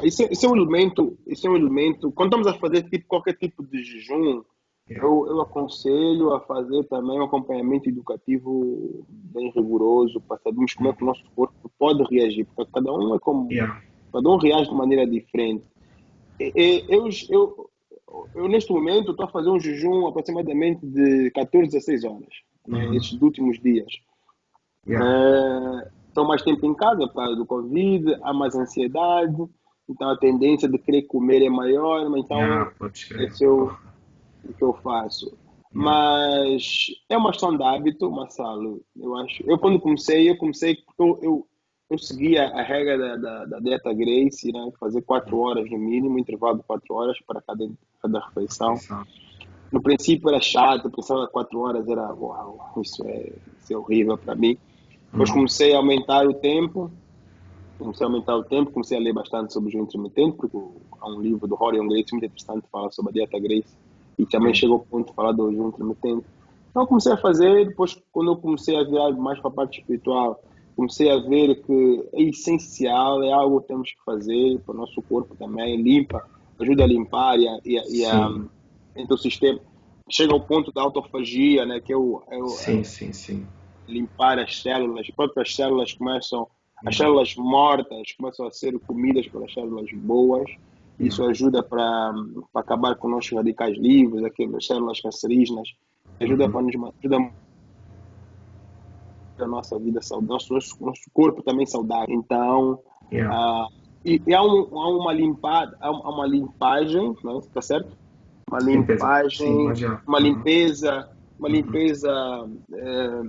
S2: Isso é um elemento. Quando estamos a fazer tipo, qualquer tipo de jejum,
S1: Yeah.
S2: eu aconselho a fazer também um acompanhamento educativo bem rigoroso para sabermos como é que o nosso corpo pode reagir, porque cada um é como,
S1: Yeah.
S2: cada um reage de maneira diferente. Eu neste momento estou a fazer um jejum aproximadamente de 14 a 16 horas, né,
S1: Uhum.
S2: estes últimos dias.
S1: Yeah.
S2: Estou mais tempo em casa por causa do Covid, há mais ansiedade, então a tendência de querer comer é maior, mas então
S1: Yeah, podes crer.
S2: esse é o que eu faço.
S1: Yeah.
S2: Mas é uma questão de hábito, Marcelo, eu acho. Eu comecei porque eu seguia a regra da dieta Grace, né? Fazer 4 horas no mínimo, intervalo de 4 horas para cada refeição.
S1: Refeição.
S2: No princípio era chato, pensava que 4 horas era, uau, isso é horrível para mim. Depois
S1: Uhum.
S2: comecei a ler bastante sobre o jejum intermitente, porque há um livro do Rorion Grace muito interessante que fala sobre a dieta Grace e também
S1: Sim.
S2: chegou ao ponto de falar do jejum intermitente. Então eu comecei a fazer, depois quando eu comecei a virar mais para a parte espiritual, comecei a ver que é essencial, é algo que temos que fazer para o nosso corpo também, ajuda a limpar
S1: Sim.
S2: então o sistema chega ao ponto da autofagia, né, que
S1: Sim, sim, sim.
S2: limpar as próprias células começam, as
S1: Yeah.
S2: células mortas começam a ser comidas pelas células boas.
S1: Yeah.
S2: Isso ajuda para acabar com nossos radicais livres, aquelas células cancerígenas, ajuda
S1: Uhum.
S2: para nos ajuda a nossa vida saudável, nosso corpo também saudável. Então,
S1: Yeah.
S2: ah, há uma limpagem, né, tá certo? Uma
S1: Limpeza. Sim,
S2: limpagem,
S1: mas já.
S2: uma
S1: Uhum.
S2: limpeza, uma
S1: Uhum.
S2: limpeza eh,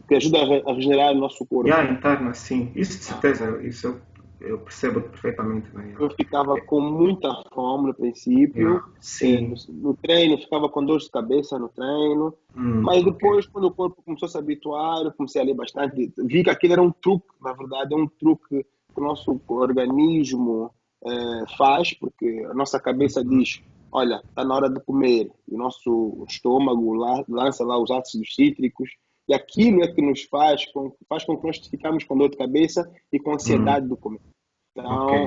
S2: que ajuda a regenerar o nosso
S1: E a
S2: corpo.
S1: interna, sim. Isso de certeza, isso eu percebo perfeitamente, né?
S2: Eu ficava
S1: É,
S2: com muita fome no
S1: yeah.
S2: princípio, no,
S1: Sim.
S2: no treino, ficava com dor de cabeça no treino, mas
S1: Ok.
S2: depois, quando o corpo começou a se habituar, eu comecei a ler bastante, vi que aquilo era um truque, na verdade, é um truque que o nosso organismo faz, porque a nossa cabeça
S1: Uhum.
S2: diz: olha, está na hora de comer, e o nosso estômago lança lá os ácidos cítricos, e aquilo é que faz com que nós ficamos com dor de cabeça e com
S1: Hum.
S2: ansiedade do comer.
S1: Ok.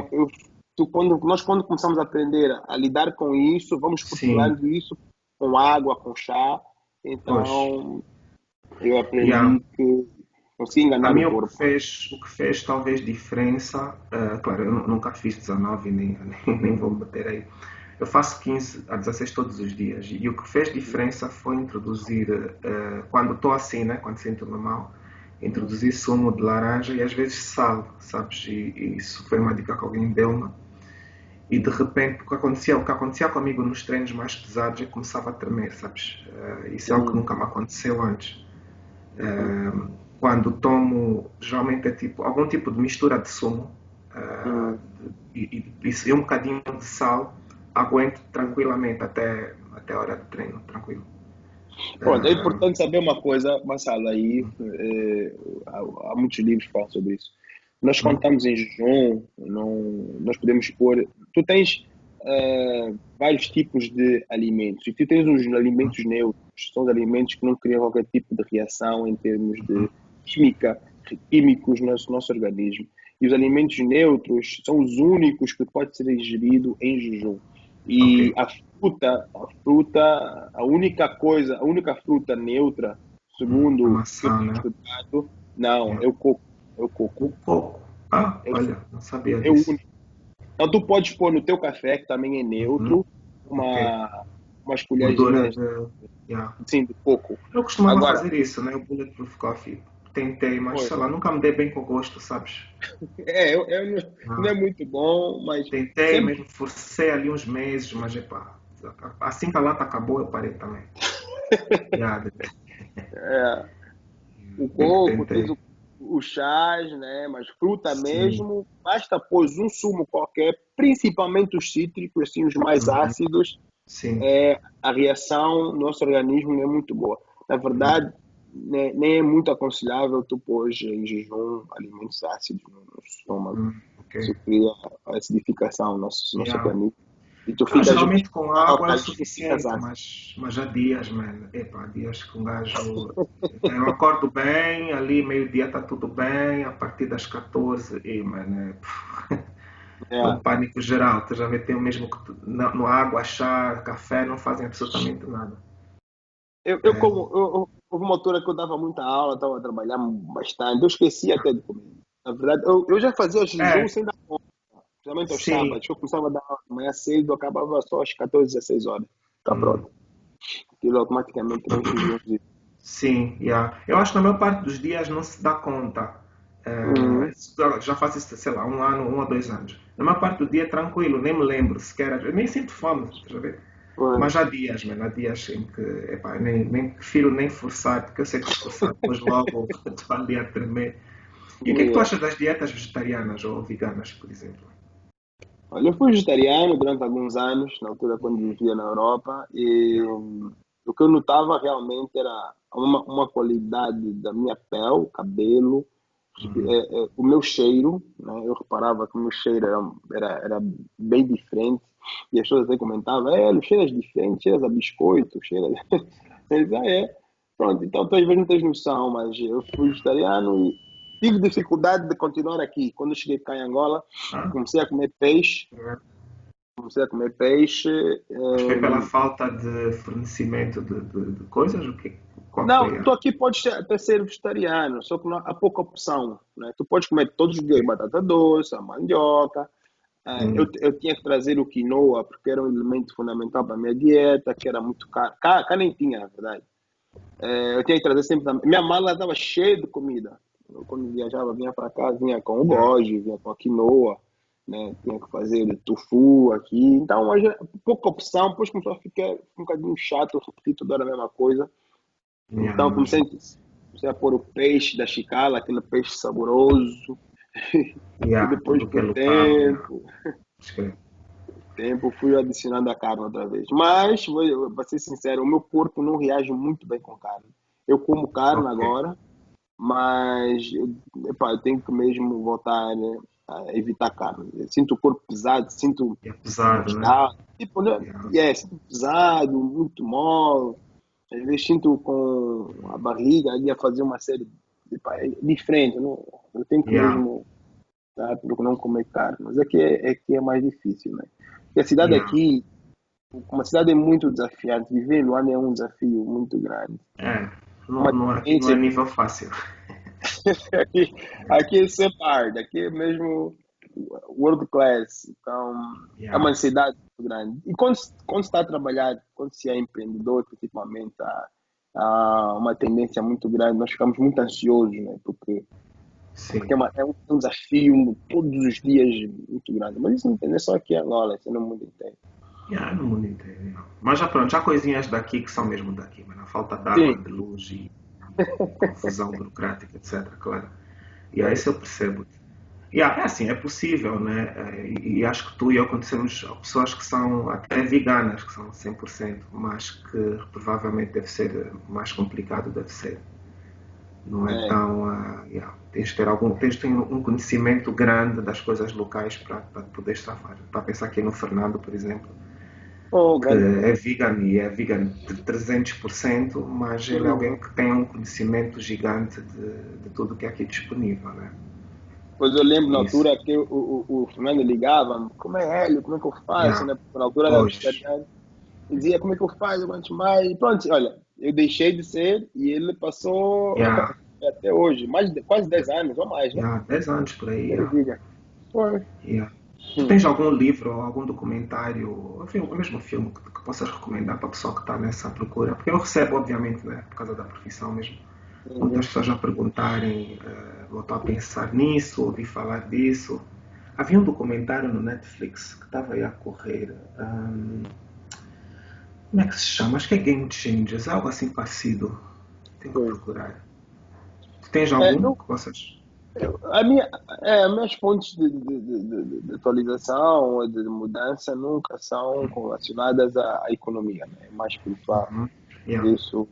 S2: Então, quando começamos a aprender a lidar com isso, vamos
S1: Sim.
S2: cultivando isso com água, com chá.
S1: Pois.
S2: Então, eu
S1: Yeah.
S2: aprendi que consegui
S1: A
S2: enganar o
S1: mim
S2: corpo.
S1: o que fez talvez diferença, claro, eu nunca fiz 19 nem vou me bater aí. Eu faço 15 a 16 todos os dias e o que fez diferença foi introduzir, quando estou assim, né, quando sinto-me mal, introduzir sumo de laranja e às vezes sal, sabes? E isso foi uma dica que alguém deu-me. E de repente o que acontecia comigo nos treinos mais pesados é que começava a tremer, sabes? Isso é algo que
S2: Uhum,
S1: nunca me aconteceu antes.
S2: uhum,
S1: Quando tomo, geralmente é tipo algum tipo de mistura de sumo uh,
S2: uhum,
S1: e um bocadinho de sal, aguento
S2: uhum.
S1: tranquilamente até a hora do treino, tranquilo.
S2: Pronto, é
S1: Uh,
S2: importante saber uma coisa, Marcelo, aí há muitos livros que falam sobre isso. Nós quando
S1: hum,
S2: estamos em jejum, não, nós podemos pôr. Tu tens vários tipos de alimentos e tu tens os alimentos neutros, são os alimentos que não criam qualquer tipo de reação em termos de química, químicos no nosso organismo. E os alimentos neutros são os únicos que pode ser ingerido em jejum.
S1: ok.
S2: E a única fruta neutra,
S1: A
S2: segundo o que eu
S1: maçã,
S2: tenho
S1: né?
S2: estudado, não,
S1: Yeah.
S2: é o coco. É o coco.
S1: O coco. Ah,
S2: É o,
S1: olha, não sabia
S2: é o
S1: disso.
S2: único. Então tu podes pôr no teu café, que também é
S1: Uhum.
S2: neutro,
S1: Ok.
S2: umas
S1: Gordura
S2: colherzinhas
S1: de. Yeah.
S2: assim, de coco.
S1: Eu costumava
S2: Agora,
S1: fazer isso, né? O Bulletproof Coffee. Tentei, mas
S2: pois,
S1: sei lá, nunca me dei bem com o gosto, sabes?
S2: não é muito bom, mas
S1: Tentei
S2: sempre.
S1: mesmo, forcei ali uns meses, mas epá, assim que a lata acabou, eu parei também. Yeah,
S2: É, o coco, tens
S1: Tentei.
S2: o chás, né? Mas fruta
S1: Sim.
S2: mesmo, basta pôr um sumo qualquer, principalmente os cítricos, assim, os mais
S1: Uhum.
S2: ácidos,
S1: Sim.
S2: a reação do nosso organismo não é muito boa. Na
S1: Uhum.
S2: verdade, nem é muito aconselhável tu pôr em jejum alimentos ácidos no estômago.
S1: Ok.
S2: Isso cria a acidificação no nosso
S1: Yeah.
S2: organismo. E tu
S1: Não,
S2: ficas
S1: geralmente com água é
S2: alcalino, ficas
S1: suficiente,
S2: ácido.
S1: mas há dias, mano. Epa, há dias que um gajo. Eu acordo bem, ali meio-dia está tudo bem, a partir das 14, e, mano, é um
S2: É.
S1: pânico geral. Tu já vê, tem o mesmo que no água, chá, café, não fazem absolutamente nada.
S2: Houve uma altura que eu dava muita aula, estava a trabalhar bastante, eu esqueci até de comer. Na verdade, eu já fazia jejum
S1: É,
S2: sem dar conta, principalmente aos
S1: sim.
S2: sábados. Eu começava a dar aula de manhã cedo, acabava só às 14, 16 horas. Está
S1: Hum.
S2: pronto. Aquilo automaticamente era um jejum.
S1: Sim, yeah. Eu acho que na maior parte dos dias não se dá conta.
S2: Uhum.
S1: Já faço isso, sei lá, um ano, 1 ou 2 anos. Na maior parte do dia, tranquilo, nem me lembro sequer. Eu nem sinto fome, estás a ver? Mas
S2: Pois.
S1: há dias, mano, há dias em que epá, nem prefiro nem forçar, porque eu sei que se forçar, depois logo estou ali a tremer. E o que é que tu
S2: Yeah.
S1: achas das dietas vegetarianas ou veganas, por exemplo?
S2: Olha, eu fui vegetariano durante alguns anos, na altura quando vivia na Europa, e
S1: Yeah.
S2: o que eu notava realmente era uma qualidade da minha pele, cabelo,
S1: Uhum.
S2: o meu cheiro, né? Eu reparava que o meu cheiro era bem diferente, e as pessoas até comentavam, cheiras diferente, cheiras a biscoito, cheiras... Eu disse, é. Pronto, então tu às vezes não tens noção, mas eu fui vegetariano e tive dificuldade de continuar aqui. Quando eu cheguei cá em Angola,
S1: Ah,
S2: comecei a comer peixe,
S1: yeah.
S2: comecei a comer peixe.
S1: Mas foi pela falta de fornecimento de coisas? Qual
S2: Não,
S1: foi
S2: tu
S1: a.
S2: aqui podes até ser vegetariano, só que há pouca opção, né? Tu podes comer todos os dias batata doce, a mandioca.
S1: Hum,
S2: Eu tinha que trazer o quinoa, porque era um elemento fundamental para a minha dieta, que era muito caro. Cá nem tinha, na verdade. Eu tinha que trazer sempre. Minha mala estava cheia de comida. Eu, quando viajava, vinha para cá, vinha com o
S1: yeah,
S2: goji, vinha com a quinoa, né? Tinha que fazer tofu aqui. Então, hoje, pouca opção. Depois começou a ficar um bocadinho chato, repetir toda hora a mesma coisa.
S1: yeah,
S2: Então,
S1: imagino.
S2: comecei a pôr o peixe da chicala, aquele peixe saboroso. E
S1: Yeah,
S2: depois,
S1: tudo que é
S2: com o
S1: local, yeah.
S2: tempo, fui adicionando a carne outra vez. Mas, para ser sincero, o meu corpo não reage muito bem com carne. Eu como carne
S1: Ok.
S2: agora, mas epá, eu tenho que mesmo voltar, né, a evitar carne. Eu sinto o corpo pesado, sinto
S1: É pesado, né?
S2: mal. Tipo, né?
S1: Yeah,
S2: Sinto pesado, muito mole. Às vezes sinto com a barriga ali a fazer uma série epá, é diferente. Eu tenho que
S1: yeah,
S2: mesmo, tá, porque não comer carne. Mas aqui é mais difícil, né? Porque a cidade
S1: yeah.
S2: aqui, como a cidade é muito desafiante, viver em Luanda é um desafio muito grande.
S1: É,
S2: Uma
S1: aqui não é
S2: tendência
S1: nível fácil.
S2: aqui é sempre hard, aqui é mesmo world class. Então, é uma
S1: Yeah,
S2: ansiedade muito grande. E quando se está a trabalhar, quando se é empreendedor, principalmente, há uma tendência muito grande. Nós ficamos muito ansiosos, né? Porque
S1: sim.
S2: é um desafio todos os dias muito grande. Mas isso não é só aqui em Angola, isso é no mundo inteiro.
S1: Yeah, no mundo inteiro. Yeah. Mas já pronto, já há coisinhas daqui que são mesmo daqui, mano. A falta de água,
S2: Sim,
S1: de luz e confusão burocrática, etc. Claro. E aí isso eu percebo. Yeah, é assim, é possível, né? E acho que tu e eu conhecemos pessoas que são até veganas, que são 100%, mas que provavelmente deve ser mais complicado, deve ser. Não é
S2: é.
S1: tão. Yeah. Tens de ter um conhecimento grande das coisas locais para poder safar. Está a pensar aqui no Fernando, por exemplo,
S2: Oh,
S1: que
S2: grande
S1: é
S2: Fernando.
S1: vegan e é vegan de 300%, mas ele é alguém
S2: Uhum.
S1: que tem um conhecimento gigante de tudo que é aqui disponível, né?
S2: Pois eu lembro na
S1: Isso.
S2: altura que o Fernando ligava, como é Hélio, como é que eu faço,
S1: Yeah.
S2: né? Porque na altura era
S1: Pois.
S2: vegetariano. E dizia como é que eu faço, eu aguento mais. E pronto, olha, eu deixei de ser e ele passou
S1: Yeah.
S2: até hoje, quase 10 anos ou mais, né?
S1: Yeah. 10 anos por aí. Yeah.
S2: Maravilha. Foi.
S1: Yeah. Tu
S2: Hum.
S1: tens algum livro ou algum documentário, enfim, o mesmo filme que possas recomendar para a pessoa que está nessa procura? Porque eu recebo, obviamente, né, por causa da profissão mesmo, muitas
S2: Uhum.
S1: pessoas a perguntarem, eu estou a pensar nisso, ouvi falar disso. Havia um documentário no Netflix que estava aí a correr. Como é que se chama? Acho que é Game Changers, algo assim parecido. Tenho que
S2: Foi.
S1: procurar. Tens
S2: É,
S1: algum
S2: não,
S1: que vocês...
S2: a minha, as minhas fontes de atualização, de mudança, nunca são relacionadas à economia, né? É mais espiritual.
S1: Uhum.
S2: Por
S1: Yeah.
S2: isso,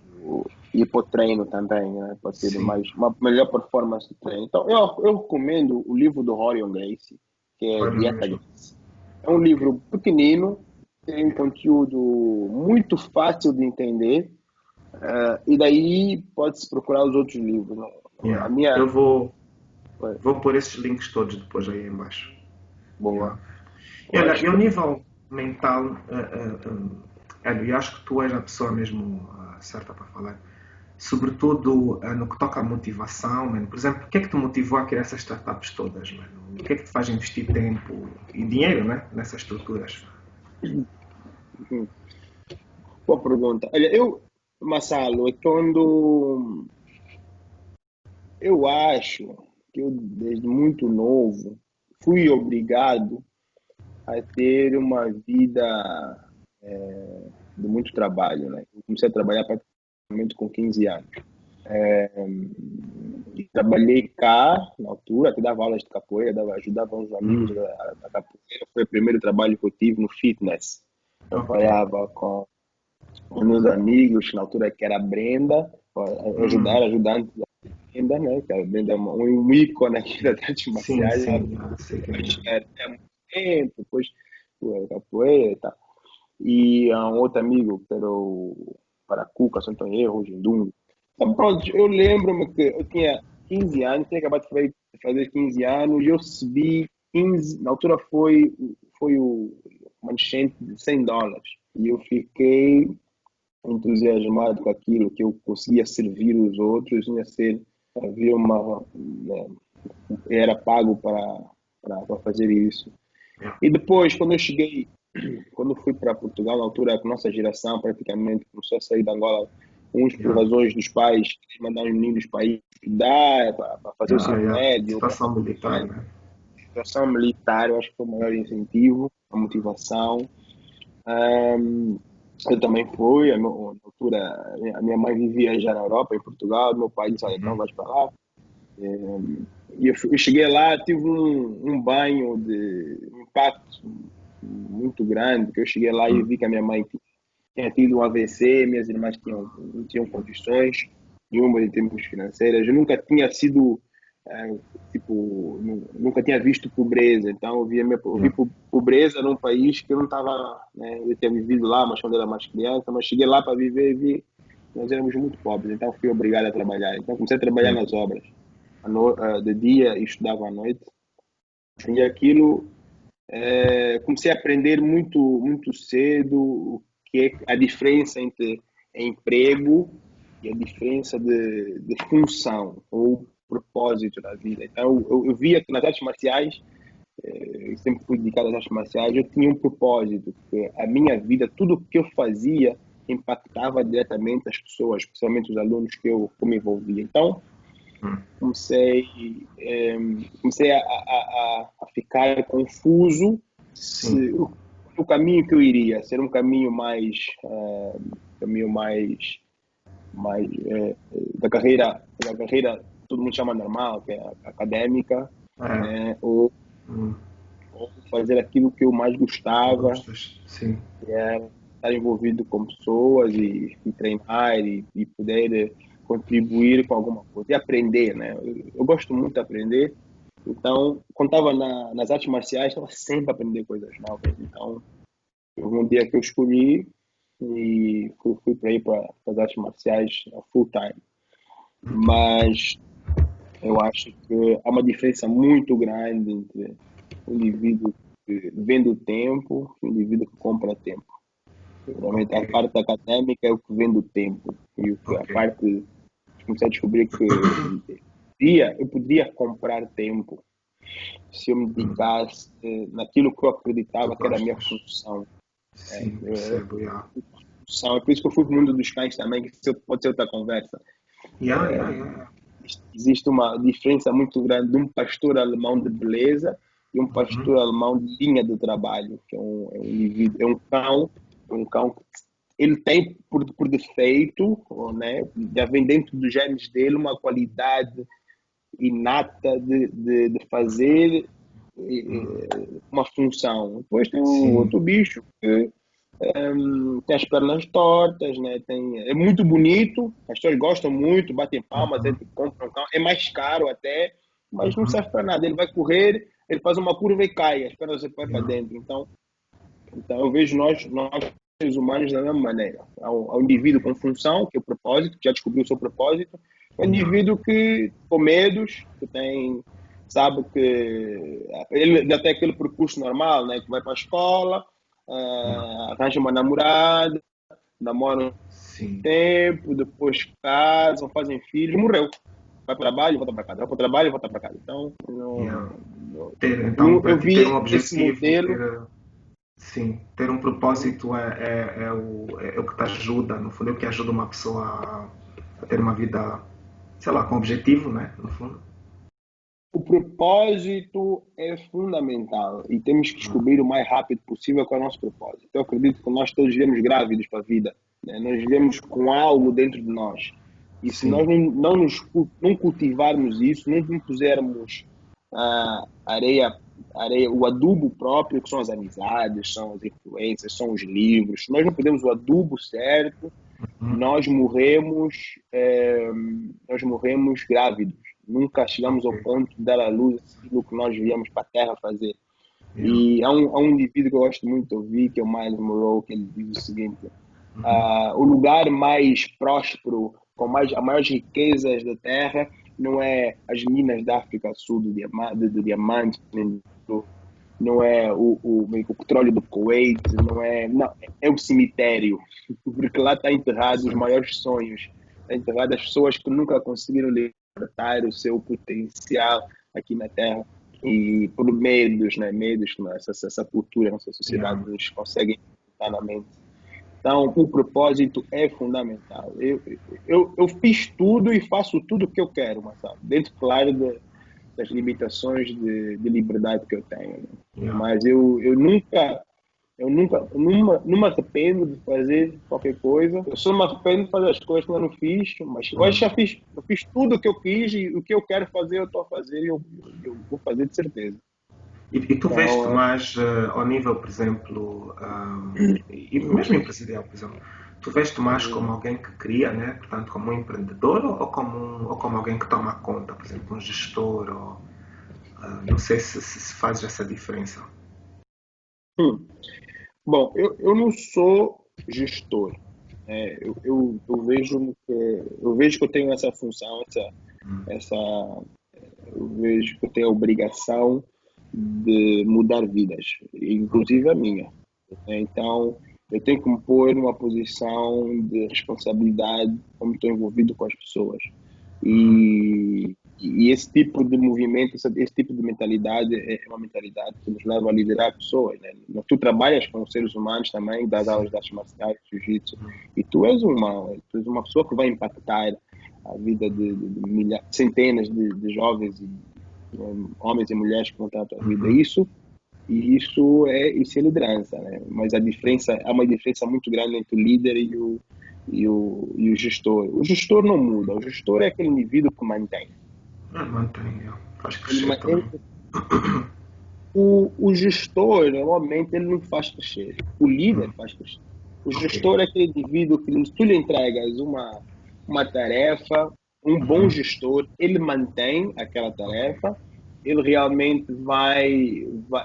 S2: e para o treino também, né? Para ter
S1: Sim.
S2: uma melhor performance do treino. Então, eu recomendo o livro do Rorion Gracie, que é
S1: Olha
S2: Dieta
S1: mesmo.
S2: Gracie. É um livro pequenino, tem um conteúdo muito fácil de entender, e daí pode-se procurar os outros livros. Né? A
S1: Yeah.
S2: minha.
S1: Eu vou,
S2: Foi
S1: vou pôr esses links todos depois aí em baixo.
S2: boa.
S1: Yeah. E
S2: Eu
S1: olha,
S2: acho
S1: e ao
S2: que.
S1: nível mental, Hélio, eu acho que tu és a pessoa mesmo certa para falar. Sobretudo no que toca à motivação, mano. Por exemplo, o que é que te motivou a criar essas startups todas, mano? O que é que te faz investir tempo e dinheiro, né? Nessas estruturas?
S2: Hum, Boa pergunta. Olha, Massalo, é quando eu acho que eu, desde muito novo, fui obrigado a ter uma vida de muito trabalho, né? Eu comecei a trabalhar praticamente com 15 anos. E trabalhei cá, na altura, até dava aulas de capoeira, ajudava uns amigos
S1: Hum,
S2: da capoeira. Foi o primeiro trabalho que eu tive no fitness.
S1: ok.
S2: Trabalhava com meus amigos, na altura que era a Brenda,
S1: Hum,
S2: ajudante da Brenda, né? Que a Brenda é um ícone aqui das artes
S1: sim,
S2: marciais, já
S1: sim, sei quem é.
S2: há muito tempo, depois capoeira e tal. E um outro amigo, que era o Paracuca, se não estou em erro, o Jindungo. Então, pronto, eu lembro-me que eu tinha 15 anos, tinha acabado de fazer 15 anos, e eu recebi 15, na altura foi uma enchente de US$ 100. E eu fiquei entusiasmado com aquilo, que eu conseguia servir os outros, havia uma, né, era pago para fazer isso.
S1: Yeah,
S2: E depois, quando eu fui para Portugal, na altura, a nossa geração praticamente começou a sair da Angola, uns por
S1: yeah,
S2: razões dos pais, que mandar os meninos para ir estudar, para fazer o
S1: yeah,
S2: ensino
S1: yeah.
S2: médio, outra
S1: Situação militar,
S2: né?
S1: né?
S2: Situação militar, eu acho que foi o maior incentivo, a motivação. Ahm, eu também fui, na altura, a minha mãe vivia já na Europa, em Portugal, meu pai disse, olha, então vais para lá. E eu cheguei lá, tive um banho de impacto muito grande, que eu cheguei lá e
S1: Hum,
S2: vi que a minha mãe tinha tido um AVC, minhas irmãs não tinham condições nenhuma em termos financeiros, eu nunca tinha sido, eh, tipo, nunca tinha visto pobreza, então eu vi
S1: yeah,
S2: pobreza num país que eu não estava, né, eu tinha vivido lá, mas quando era mais criança, mas cheguei lá para viver e vi que nós éramos muito pobres, então fui obrigado a trabalhar, então comecei a trabalhar
S1: yeah,
S2: nas obras, de dia e estudava à noite, e aquilo comecei a aprender muito cedo o que é a diferença entre emprego e a diferença de função ou propósito da vida. Então, eu via que nas artes marciais, eu sempre fui dedicado às artes marciais, eu tinha um propósito, que a minha vida, tudo o que eu fazia, impactava diretamente as pessoas, especialmente os alunos que eu me envolvia. Então,
S1: hum,
S2: comecei a ficar confuso
S1: sim,
S2: se o caminho que eu iria ser um caminho mais da carreira todo mundo chama normal, que é a acadêmica,
S1: é,
S2: né?
S1: hum,
S2: Ou fazer aquilo que eu mais gostava,
S1: gostas, sim,
S2: que é estar envolvido com pessoas e treinar e poder contribuir com alguma coisa e aprender, né? Eu gosto muito de aprender, então quando estava nas artes marciais estava sempre a aprender coisas novas. Então houve um dia que eu escolhi e fui para ir para as artes marciais full time, mas eu acho que há uma diferença muito grande entre o indivíduo que vende o tempo e o indivíduo que compra tempo. Realmente,
S1: ok,
S2: a parte acadêmica é o que vem do tempo. E a
S1: ok,
S2: parte, comecei a descobrir que eu poderia comprar tempo se eu me
S1: hum,
S2: dedicasse naquilo que eu
S1: tu
S2: acreditava que era a minha
S1: gostas,
S2: função. É,
S1: sim, percebo, yeah,
S2: função. É por isso que eu fui para o mundo dos cães também, que pode ser outra conversa.
S1: yeah, yeah, yeah,
S2: Existe uma diferença muito grande de um pastor alemão de beleza e um
S1: uhum,
S2: pastor alemão de linha do trabalho, que é um indivíduo, é um cão que ele tem por defeito, né, já vem dentro dos genes dele uma qualidade inata de fazer uma função. Depois tem um
S1: sim,
S2: outro bicho que tem as pernas tortas, né? É muito bonito, as pessoas gostam muito, batem palmas,
S1: uhum,
S2: compram um carro, é mais caro até, mas não
S1: uhum,
S2: serve para nada. Ele vai correr, ele faz uma curva e cai, as pernas se põem para
S1: yeah,
S2: dentro. Então eu vejo nós seres humanos da mesma maneira. Há um indivíduo
S1: ok,
S2: com função, que é o propósito, que já descobriu o seu propósito, um
S1: yeah,
S2: indivíduo que com medos, que tem, sabe que ele já tem aquele percurso normal, né? Que vai para a escola,
S1: yeah,
S2: arranja uma namorada, namoram um
S1: sim,
S2: tempo, depois casam, fazem filhos, morreu. Vai para o trabalho, volta para casa, vai para o trabalho, volta para casa. Então,
S1: yeah. Então, para
S2: eu
S1: ti ter um
S2: vi esse
S1: objetivo,
S2: modelo.
S1: sim, ter um
S2: Uhum.
S1: propósito é o que te ajuda, no fundo, é o que ajuda uma pessoa a ter uma vida, sei lá, com objetivo, né? No fundo.
S2: O propósito é fundamental e temos que descobrir o mais rápido possível qual é o nosso propósito. Eu acredito que nós todos vivemos grávidos para a vida, né? Nós vivemos com algo dentro de nós. E se nós
S1: Sim,
S2: não cultivarmos isso, não pusermos areia, o adubo próprio, que são as amizades, são as influências, são os livros, se nós não podemos o adubo certo,
S1: uhum,
S2: nós morremos, nós morremos grávidos. Nunca chegamos ao
S1: ok,
S2: ponto de dar à luz aquilo que nós viemos para a Terra fazer.
S1: yeah,
S2: E há um indivíduo que eu gosto muito de ouvir, que é o Miles Monroe, que ele diz o seguinte:
S1: uhum,
S2: o lugar mais próspero, com as maiores riquezas da Terra, não é as minas da África Sul do diamante, nem não é o petróleo do Kuwait, não, é o cemitério, porque lá está enterrado os
S1: sim,
S2: maiores sonhos, está enterrado as pessoas que nunca conseguiram libertar o seu potencial aqui na Terra e por medos, né, medos que essa cultura, nossa
S1: yeah,
S2: sociedade nos consegue implantar na mente. Então, o propósito é fundamental. Eu fiz tudo e faço tudo o que eu quero, mas sabe, dentro, claro, das limitações de liberdade que eu tenho. Né?
S1: yeah,
S2: Mas não me arrependo de fazer qualquer coisa. Eu só me arrependo de fazer as coisas que eu não fiz, mas eu
S1: hum.
S2: já fiz, eu fiz tudo o que eu quis e o que eu quero fazer, eu estou a fazer e eu vou fazer de certeza.
S1: E tu veste
S2: Então,
S1: mais ao nível, por exemplo, e mesmo empresarial, por exemplo, tu veste mais como alguém que cria, né? Portanto, como um empreendedor ou como alguém que toma conta, por exemplo, um gestor, ou não sei se fazes essa diferença.
S2: hum, bom, eu não sou gestor. Eu vejo que eu tenho essa função, essa, eu vejo que eu tenho a obrigação de mudar vidas,
S1: Ok.
S2: inclusive a minha. Então, eu tenho que me pôr numa posição de responsabilidade como estou envolvido com as pessoas.
S1: Uhum.
S2: E esse tipo de movimento, esse tipo de mentalidade é uma mentalidade que nos leva a liderar pessoas. Né? Tu trabalhas com seres humanos também, das aulas
S1: Sim.
S2: de artes marciais, jiu-jitsu, e tu és uma pessoa que vai impactar a vida de centenas de jovens e homens e mulheres que vão estar a tua vida.
S1: Uhum.
S2: Isso é liderança, né? Mas há uma diferença muito grande entre o líder e o gestor. O gestor não muda, o gestor é aquele indivíduo que mantém.
S1: Mantém, faz
S2: Ele,
S1: crescer
S2: ma-
S1: também.
S2: ele, o gestor, normalmente, ele não faz crescer. O líder
S1: Hum.
S2: faz crescer. O
S1: Ok.
S2: gestor é aquele indivíduo que, se tu lhe entregas uma tarefa, um bom
S1: Uhum.
S2: gestor, ele mantém aquela
S1: Ok.
S2: tarefa, ele realmente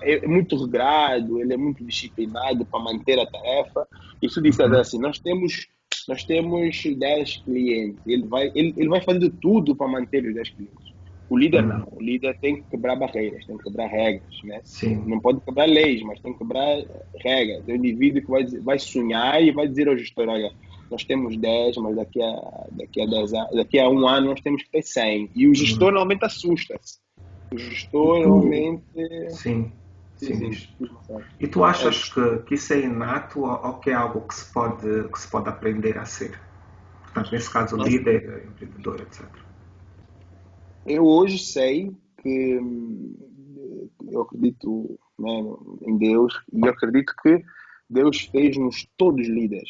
S2: é muito regrado, ele é muito disciplinado para manter a tarefa. E se tu disser
S1: Uhum.
S2: assim, nós temos 10 clientes, ele vai fazer de tudo para manter os 10 clientes. O líder não.
S1: Uhum.
S2: O líder tem que quebrar barreiras, tem que quebrar regras, né?
S1: Sim.
S2: Não pode quebrar leis, mas tem que quebrar regras. É o indivíduo que vai sonhar e vai dizer ao gestor, olha, nós temos 10, mas daqui a um ano nós temos que ter 100. E o gestor
S1: Uhum.
S2: normalmente assusta-se. O
S1: E
S2: gestor
S1: tu,
S2: normalmente...
S1: sim,
S2: Sim,
S1: sim,
S2: sim.
S1: diz. E tu
S2: É, o
S1: achas
S2: gestor.
S1: que isso é inato ou que é algo que se pode aprender a ser? Portanto, nesse caso, líder, empreendedor, etc.
S2: Eu hoje sei que eu acredito, né, em Deus e eu acredito que Deus fez-nos todos líderes.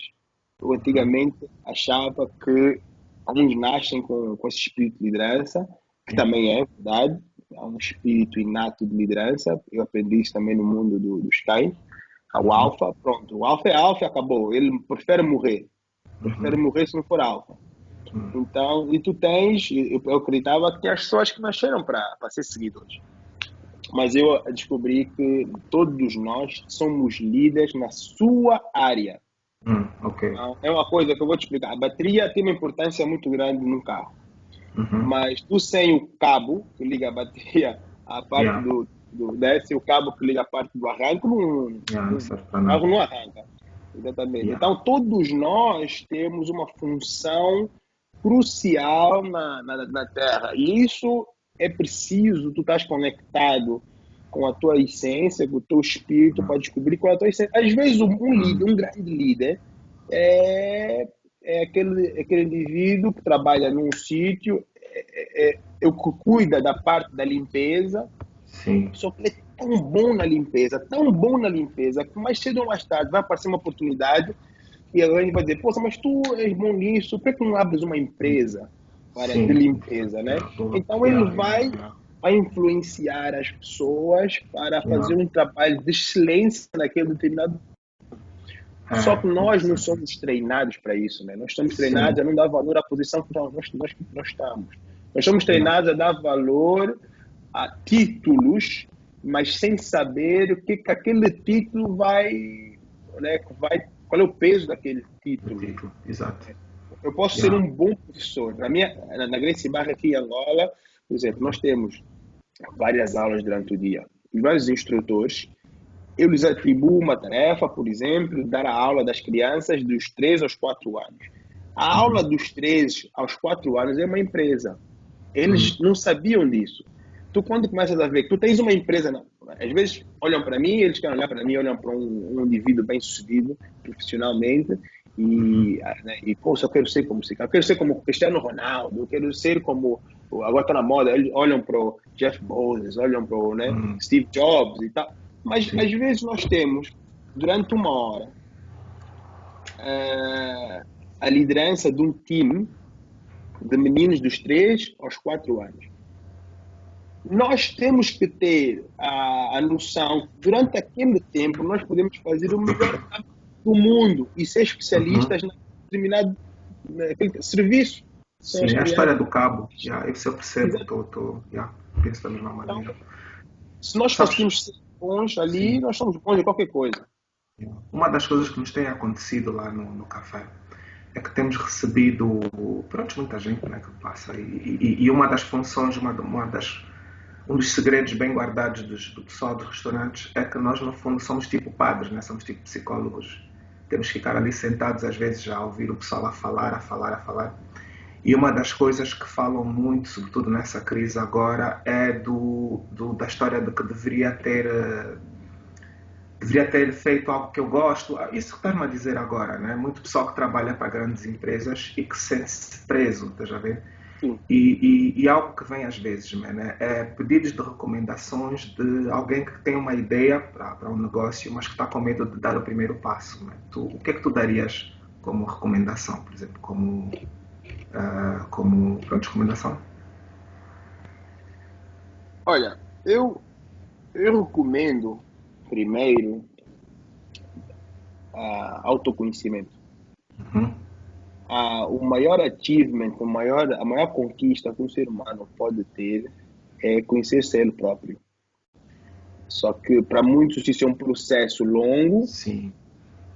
S2: Eu antigamente achava que alguns nascem com esse espírito de liderança, que
S1: Yeah.
S2: também é verdade, há um espírito inato de liderança. Eu aprendi isso também no mundo dos cães. O
S1: Uhum.
S2: alfa, pronto, o alfa é alfa e acabou. Ele prefere
S1: Uhum.
S2: morrer se não for alfa.
S1: Uhum.
S2: Então, e tu tens, eu acreditava que tinha as pessoas que nasceram para ser seguidores. Mas eu descobri que todos nós somos líderes na sua área.
S1: Ok.
S2: Então, é uma coisa que eu vou te explicar. A bateria tem uma importância muito grande no carro,
S1: Uhum.
S2: mas tu sem o cabo que liga a bateria à parte
S1: Yeah.
S2: do desce, o cabo que liga a parte do arranque,
S1: Yeah, não serve para
S2: o carro
S1: nada.
S2: não arranca. Exatamente.
S1: Yeah.
S2: Então, todos nós temos uma função crucial na Terra. E isso é preciso, tu estás conectado com a tua essência, com o teu espírito, para descobrir qual é a tua essência. Às vezes, um líder,
S1: Uhum.
S2: um grande líder, é, é aquele indivíduo que trabalha num sítio, que cuida da parte da limpeza,
S1: Sim.
S2: só que ele é tão bom na limpeza, que mais cedo ou mais tarde vai aparecer uma oportunidade e alguém vai dizer, poxa, mas tu és bom nisso, por que não abres uma empresa de
S1: Sim.
S2: limpeza, né?
S1: Yeah. Boa.
S2: Então ele
S1: Yeah. Yeah. Yeah.
S2: vai influenciar as pessoas para
S1: Yeah.
S2: fazer um trabalho de excelência naquele determinado. Só que nós não
S1: Interessante.
S2: somos treinados para isso, né? Nós estamos treinados
S1: Sim.
S2: a não dar valor à posição que nós estamos. Nós somos
S1: Yeah.
S2: treinados a dar valor a títulos, mas sem saber o que aquele título vai, né, qual é o peso daquele
S1: O
S2: título.
S1: título. Exato.
S2: Eu posso ser
S1: Yeah.
S2: um bom professor. Na Gracie Barra aqui em Angola, por exemplo, nós temos várias aulas durante o dia. Os vários instrutores, eu lhes atribuo uma tarefa, por exemplo, dar a aula das crianças dos 3 aos 4 anos. A aula
S1: Uhum.
S2: dos 3 aos 4 anos é uma empresa. Eles
S1: Uhum.
S2: não sabiam disso. Tu, quando começas a ver que tu tens uma empresa, não, às vezes olham para mim, eles querem olhar para mim, olham para um indivíduo bem sucedido profissionalmente
S1: Uhum.
S2: né, e pô, só quero ser como esse cara, eu quero ser como Cristiano Ronaldo, eu quero ser como, agora está na moda, eles olham para o Jeff Bezos, olham para o, né,
S1: Uhum.
S2: Steve Jobs e tal. Mas às
S1: Sim.
S2: vezes nós temos, durante uma hora, eh, a liderança de um time de meninos dos 3 aos 4 anos. Nós temos que ter a noção que durante aquele tempo nós podemos fazer o melhor do mundo e ser
S1: Uhum.
S2: especialistas em determinado serviço que são
S1: Sim,
S2: as
S1: é a história
S2: crianças.
S1: do cabo. Yeah, isso eu percebo, yeah, penso da mesma
S2: Então,
S1: maneira.
S2: se nós
S1: Sabes,
S2: conseguimos ser bons ali,
S1: sim,
S2: nós somos bons em qualquer coisa.
S1: yeah. Uma das coisas que nos tem acontecido lá no café é que temos recebido, pronto, muita gente, né, que passa, e uma das funções, um dos segredos bem guardados do pessoal dos restaurantes é que nós, no fundo, somos tipo padres, né? Somos tipo psicólogos. Temos que ficar ali sentados, às vezes, a ouvir o pessoal a falar, a falar, a falar. E uma das coisas que falam muito, sobretudo nessa crise agora, é da história de que deveria ter feito algo que eu gosto. Isso que estás-me a dizer agora, né? Muito pessoal que trabalha para grandes empresas e que sente-se preso, estás a ver?
S2: Sim,
S1: E algo que vem às vezes, né, é pedidos de recomendações de alguém que tem uma ideia para um negócio, mas que está com medo de dar o primeiro passo. Né? O que é que tu darias como recomendação, por exemplo, como pronto, recomendação?
S2: olha, eu recomendo primeiro autoconhecimento.
S1: Uhum.
S2: O maior achievement, a maior conquista que um ser humano pode ter é conhecer-se ele próprio. Só que para muitos isso é um processo longo
S1: Sim.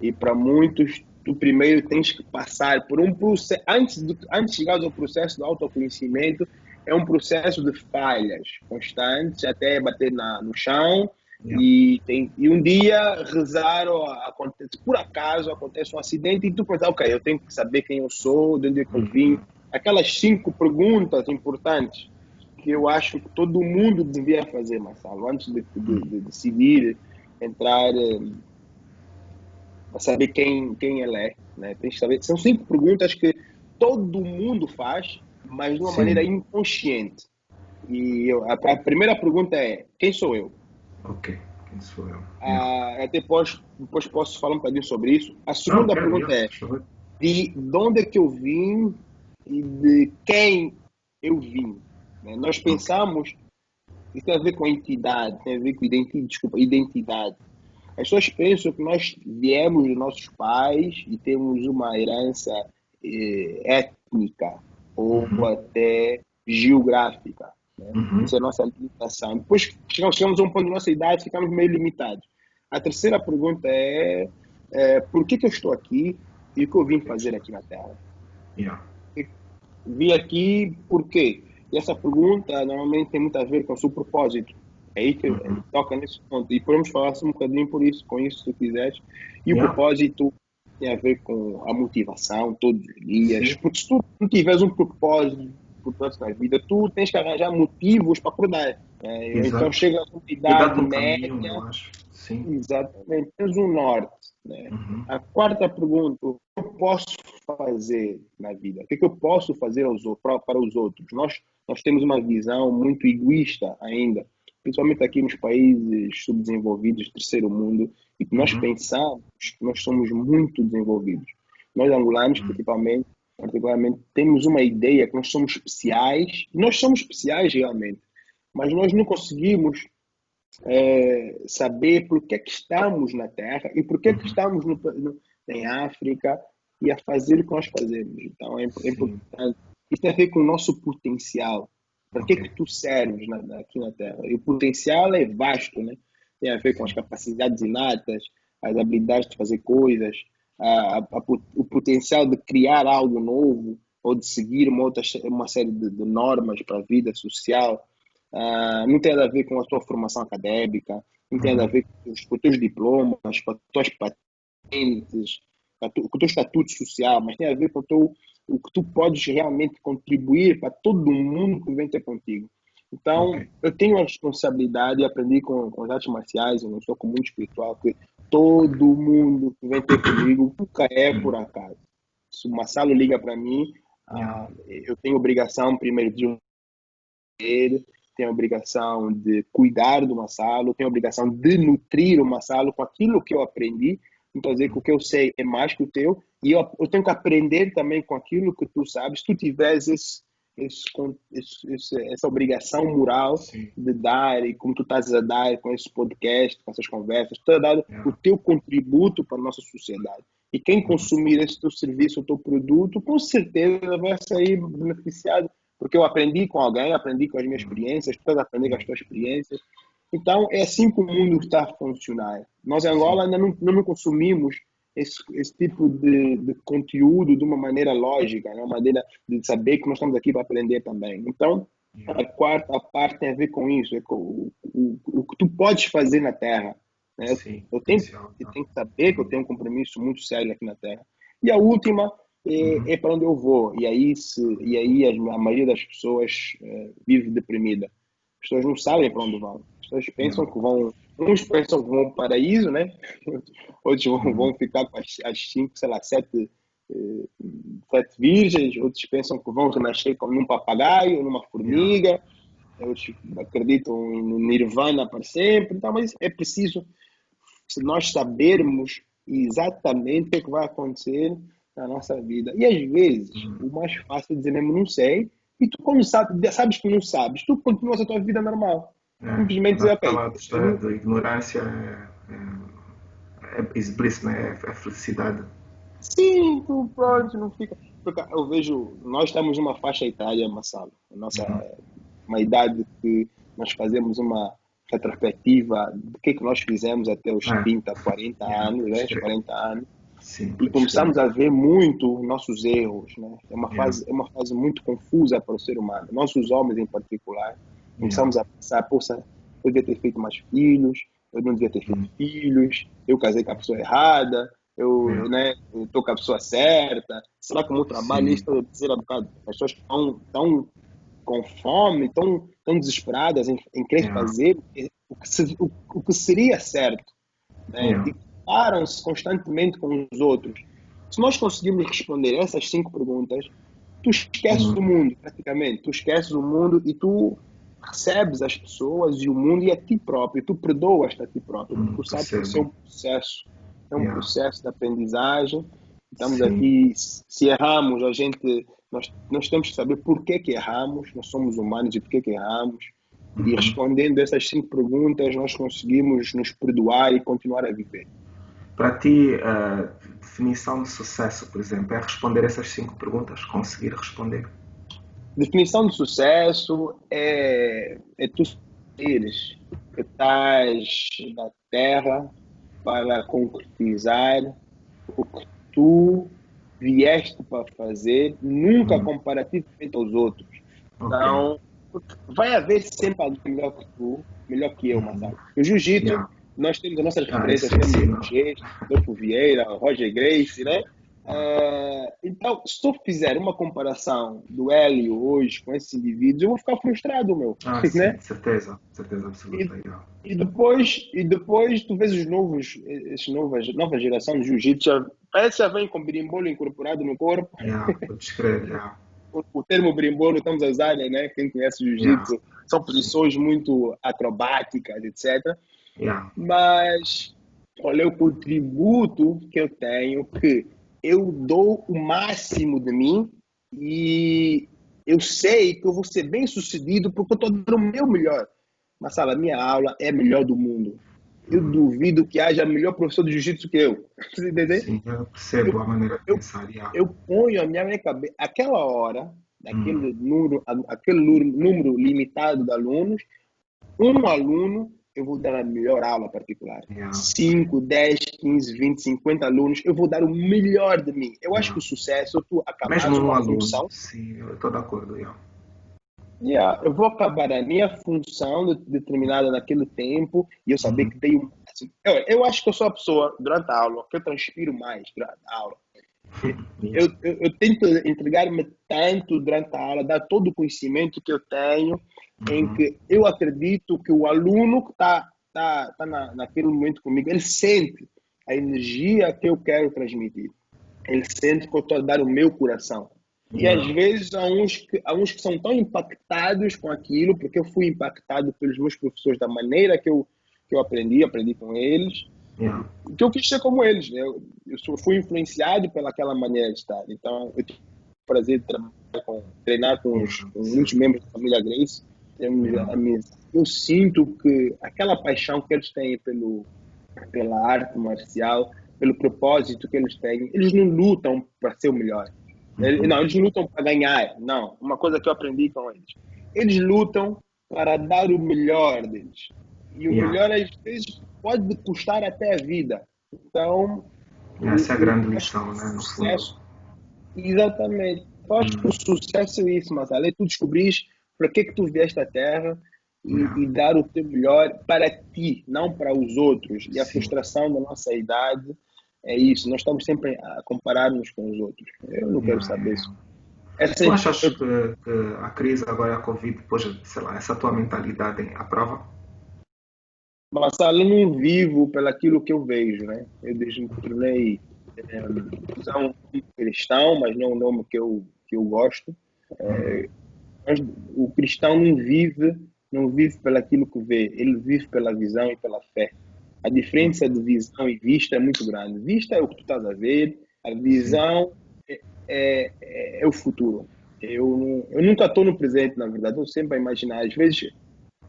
S2: e para muitos tu primeiro tens que passar por um processo, antes de chegar ao processo do autoconhecimento, é um processo de falhas constantes até bater no chão
S1: Yeah.
S2: e um dia rezar ou acontece, por acaso acontece um acidente e tu pensas, ok, eu tenho que saber quem eu sou, de onde é que eu vim,
S1: Uhum.
S2: aquelas 5 perguntas importantes que eu acho que todo mundo devia fazer, Marcelo, antes de decidir entrar para saber quem ele é, né? Tem que saber. São 5 perguntas que todo mundo faz, mas de uma maneira
S1: Sim.
S2: inconsciente. A primeira pergunta é: quem sou eu?
S1: Ok. Quem sou eu? Yeah.
S2: Até depois posso falar um bocadinho sobre isso. A
S1: Não,
S2: segunda
S1: quero,
S2: pergunta
S1: yeah,
S2: é:
S1: por favor.
S2: de onde é que eu vim e de quem eu vim. Né? Nós
S1: Ok.
S2: pensamos, isso tem a ver com entidade, tem a ver com identidade. As pessoas pensam que nós viemos dos nossos pais e temos uma herança étnica ou
S1: Uhum.
S2: até geográfica. Né?
S1: Uhum.
S2: Essa é a nossa limitação. Depois chegamos a um ponto da nossa idade, ficamos meio limitados. A terceira pergunta é por que eu estou aqui e o que eu vim fazer aqui na Terra?
S1: Yeah.
S2: Vim aqui por quê? E essa pergunta normalmente tem muito a ver com o seu propósito. É aí que
S1: Uhum.
S2: toca nesse ponto. E podemos falar assim um bocadinho por isso, com isso, se tu quiseres. E o
S1: Yeah.
S2: propósito tem a ver com a motivação todos os dias.
S1: Sim.
S2: Porque se tu não tiveres um propósito na vida, tu tens que arranjar motivos para acordar. Né? Então
S1: Exato.
S2: chega a uma
S1: Cuidado
S2: idade
S1: no caminho, eu
S2: média.
S1: acho. Sim.
S2: Exatamente, tens um norte, né?
S1: Uhum.
S2: A quarta pergunta, o que eu posso fazer na vida? O que é que eu posso fazer para os outros? Nós temos uma visão muito egoísta ainda, principalmente aqui nos países subdesenvolvidos, terceiro mundo, e que nós
S1: Uhum.
S2: pensamos que nós somos muito desenvolvidos. Nós angolanos,
S1: Uhum.
S2: particularmente, temos uma ideia que nós somos especiais realmente, mas nós não conseguimos saber por que é que estamos na Terra e por que é que
S1: Uhum.
S2: estamos em África e a fazer o que nós fazemos. Então é
S1: Sim.
S2: importante. Isso tem a ver com o nosso potencial. Para que
S1: Ok.
S2: é que tu serves aqui na Terra? E o potencial é vasto, né? Tem a ver com as
S1: Sim.
S2: capacidades inatas, as habilidades de fazer coisas, o potencial de criar algo novo ou de seguir uma série de normas para a vida social. Não tem nada a ver com a tua formação académica, não tem nada a
S1: Uhum.
S2: ver com os teus diplomas, com as tuas patentes, com o teu estatuto social, mas tem a ver com o que tu podes realmente contribuir para todo mundo que vem ter contigo.
S1: Ok.
S2: Então, eu tenho a responsabilidade e aprendi com as artes marciais, eu não sou com muito espiritual, que todo mundo que vem ter comigo nunca é por acaso. Se o Massalo liga para mim,
S1: Yeah.
S2: eu tenho obrigação, primeiro, de ele, tem a obrigação de cuidar do Massalo, tem a obrigação de nutrir o Massalo com aquilo que eu aprendi. Então, dizer que o que eu sei é mais que o teu, e eu tenho que aprender também com aquilo que tu sabes. Se tu tiveres essa obrigação moral
S1: Sim.
S2: de dar, e como tu estás a dar com esse podcast, com essas conversas, tu estás a dar o
S1: Yeah.
S2: teu contributo para a nossa sociedade. E quem
S1: Uhum.
S2: consumir esse teu serviço, o teu produto, com certeza vai sair beneficiado porque eu aprendi com alguém, aprendi com as minhas
S1: Yeah.
S2: experiências, tu estás a aprender com
S1: Yeah.
S2: as tuas experiências. Então, é assim que o mundo está a funcionar. Nós, em Angola,
S1: Sim.
S2: ainda não consumimos esse tipo de conteúdo de uma maneira lógica, né? Uma maneira de saber que nós estamos aqui para aprender também. Então,
S1: Yeah.
S2: a quarta parte tem a ver com isso, é com o que tu podes fazer na Terra. Né?
S1: Sim. Potencial.
S2: Eu
S1: Tá.
S2: tenho que saber que eu
S1: Uhum.
S2: tenho um compromisso muito sério aqui na Terra. E a última
S1: Uhum.
S2: é para onde eu vou. E aí a maioria das pessoas vive deprimida. As pessoas não sabem para onde vão. As pessoas
S1: Yeah.
S2: pensam que vão. Uns pensam que vão ao paraíso, né? Outros
S1: Uhum.
S2: vão ficar com as cinco, sei lá, eh, sete virgens. Outros pensam que vão renascer como num papagaio, numa
S1: Yeah.
S2: formiga. Outros acreditam no nirvana para sempre. Então, mas é preciso se nós sabermos exatamente o que vai acontecer na nossa vida. E às vezes,
S1: Uhum.
S2: o mais fácil é dizer mesmo não sei, e tu, quando sabes que não sabes, tu continuas a tua vida normal.
S1: É.
S2: Simplesmente dizer, ok,
S1: Naquela da ignorância é bliss, né? É felicidade.
S2: sim, tu
S1: Uhum.
S2: pronto, não fica. Porque eu vejo, nós estamos numa faixa etária, Massalo,
S1: Uhum.
S2: uma idade que nós fazemos uma retrospectiva do que nós fizemos até os
S1: É.
S2: 30, 40
S1: Yeah.
S2: anos, né? 40 anos.
S1: Sim,
S2: E
S1: pode escrever.
S2: começamos a ver muito nossos erros, né?
S1: Yeah.
S2: É uma fase muito confusa para o ser humano. Nós, os homens em particular,
S1: Yeah.
S2: começamos a pensar, poxa, eu devia ter feito mais filhos, eu não devia ter feito
S1: Uhum.
S2: filhos, eu casei com a pessoa errada,
S1: Yeah.
S2: eu estou com a pessoa certa. Será que o meu trabalho,
S1: Sim.
S2: isso estou a dizer há bocado, as pessoas estão com fome, tão desesperadas em querer
S1: Yeah.
S2: fazer o que seria certo, né?
S1: Yeah.
S2: E comparam-se constantemente com os outros. Se nós conseguirmos responder essas cinco perguntas, tu esqueces o
S1: Uhum.
S2: mundo, praticamente. Tu esqueces o mundo e tu recebes as pessoas e o mundo e a ti próprio. Tu perdoas-te a ti próprio, porque tu sabes que isso
S1: Percebo.
S2: é um
S1: Yeah.
S2: processo de aprendizagem Estamos
S1: sim.
S2: aqui, se erramos, nós temos que saber por que que erramos, nós somos humanos e por que que erramos. E
S1: Uhum.
S2: respondendo essas 5 perguntas, nós conseguimos nos perdoar e continuar a viver.
S1: Para ti, a definição de sucesso, por exemplo, é responder essas 5 perguntas, conseguir responder.
S2: Definição de sucesso é tu seres que estás na Terra para concretizar o que tu vieste para fazer, nunca
S1: Uhum.
S2: comparativamente aos outros.
S1: Ok.
S2: Então, vai haver sempre alguém melhor que tu, melhor que eu,
S1: Uhum.
S2: Marcelo. No jiu-jitsu,
S1: Yeah.
S2: nós temos as nossas referências,
S1: Isso
S2: temos o
S1: ensina.
S2: Roger, Adolfo Vieira, Roger Gracie, né?
S1: Yeah.
S2: Então, se eu fizer uma comparação do Hélio hoje com esses indivíduos, eu vou ficar frustrado, meu,
S1: Sim,
S2: né?
S1: certeza, certeza
S2: E,
S1: absoluta. Yeah.
S2: e depois tu vês nova geração de jiu-jitsu, parece que já vem com berimbolo incorporado no corpo.
S1: Yeah. Vou descrever. Yeah.
S2: O termo berimbolo estamos a usar, né? Quem conhece
S1: Yeah.
S2: jiu-jitsu, são
S1: Sim.
S2: posições muito acrobáticas, etc.
S1: Yeah.
S2: Mas qual é o contributo que eu tenho? Que eu dou o máximo de mim e eu sei que eu vou ser bem sucedido porque eu estou dando o meu melhor. Mas, sabe, a minha aula é a melhor do mundo. Eu
S1: Uhum.
S2: duvido que haja melhor professor de jiu-jitsu que eu. Você entende?
S1: Sim, eu
S2: Eu,
S1: percebo a maneira de
S2: eu,
S1: pensar. Yeah.
S2: eu ponho a minha cabeça, aquela hora,
S1: Uhum.
S2: aquele número limitado de alunos, um aluno, eu vou dar a melhor aula particular.
S1: Yeah.
S2: 5, 10, 15, 20, 50 alunos, eu vou dar o melhor de mim. Eu acho que
S1: Yeah.
S2: o sucesso é tu
S1: Mesmo
S2: acabares
S1: um
S2: uma
S1: aluno,
S2: função.
S1: sim, eu estou de acordo. Yeah.
S2: Yeah, eu vou acabar a minha função determinada naquele tempo e eu saber
S1: Uhum.
S2: que dei o máximo. Eu acho que eu sou a pessoa, durante a aula, que eu transpiro mais durante a aula.
S1: Yeah.
S2: Eu tento entregar-me tanto durante a aula, dar todo o conhecimento que eu tenho, em
S1: Uhum.
S2: que eu acredito que o aluno que está naquele momento comigo, ele sente a energia que eu quero transmitir. Ele sente que eu estou a dar o meu coração. E às
S1: Yeah.
S2: vezes há uns que são tão impactados com aquilo, porque eu fui impactado pelos meus professores da maneira que eu aprendi com eles,
S1: Yeah.
S2: que eu quis ser como eles. Né? Fui influenciado pelaquela maneira de estar. Então, eu tive o prazer de treinar com,
S1: Yeah.
S2: com muitos
S1: Sim.
S2: membros da família Grace. Temos
S1: Yeah.
S2: eu sinto que aquela paixão que eles têm pela arte marcial, pelo propósito que eles têm, eles não lutam para ser o melhor.
S1: Uhum.
S2: Não, eles não lutam para ganhar. Não, uma coisa que eu aprendi com eles. Eles lutam para dar o melhor deles. E o
S1: Yeah.
S2: melhor, às vezes, pode custar até a vida. Então,
S1: Essa é a grande
S2: acho que
S1: lição,
S2: o
S1: né, no fundo.
S2: sucesso, exatamente. Eu acho que o
S1: Uhum.
S2: sucesso é isso, mas além de tu descobrires para que tu vieste à Terra e,
S1: Yeah.
S2: e dar o teu melhor para ti, não para os outros. E a
S1: Sim.
S2: frustração da nossa idade é isso. Nós estamos sempre a comparar-nos com os outros. Eu não quero
S1: Yeah,
S2: saber
S1: yeah,
S2: isso.
S1: yeah.
S2: Essa,
S1: Tu
S2: é-
S1: achas
S2: eu,
S1: que a crise agora, a Covid, depois, sei lá, essa tua mentalidade aprova?
S2: Marcelo, eu não vivo pelaquilo que eu vejo, né? Eu desde que me tornei usar um nome cristão, mas não é um nome que eu gosto.
S1: Uhum.
S2: Mas o cristão não vive pelaquilo que vê, ele vive pela visão e pela fé. A diferença de visão e vista é muito grande. Vista é o que tu estás a ver, a
S1: Sim.
S2: visão é o futuro. Eu nunca estou no presente, na verdade, estou sempre a imaginar.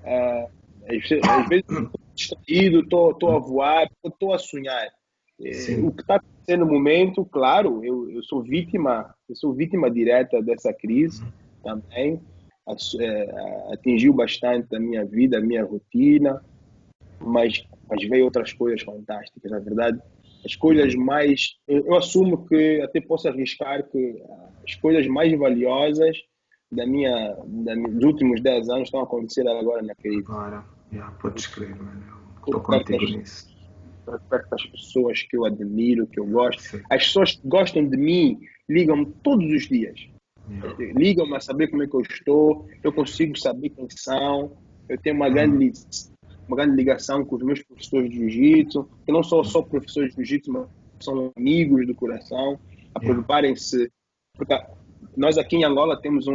S2: Ah, às vezes estou distraído, estou a voar, estou a sonhar. O
S1: Sim.
S2: que está acontecendo no momento, claro, eu sou vítima direta dessa crise também. Atingiu bastante a minha vida, a minha rotina, mas veio outras coisas fantásticas. Na verdade, as coisas mais. Eu assumo que até posso arriscar que as coisas mais valiosas dos últimos 10 anos estão a acontecer agora na crise.
S1: Agora, yeah, podes crer, mano. Eu
S2: Estou
S1: estou contigo nisso.
S2: perto das pessoas que eu admiro, que eu gosto.
S1: Sim.
S2: As pessoas que gostam de mim ligam-me todos os dias.
S1: Yeah.
S2: Ligam-me a saber como é que eu estou, eu consigo saber quem são, eu tenho
S1: Uhum.
S2: uma grande ligação com os meus professores de jiu-jitsu, que não são só professores de jiu-jitsu, mas são amigos do coração, a
S1: Yeah.
S2: preocuparem-se, porque nós aqui em Angola temos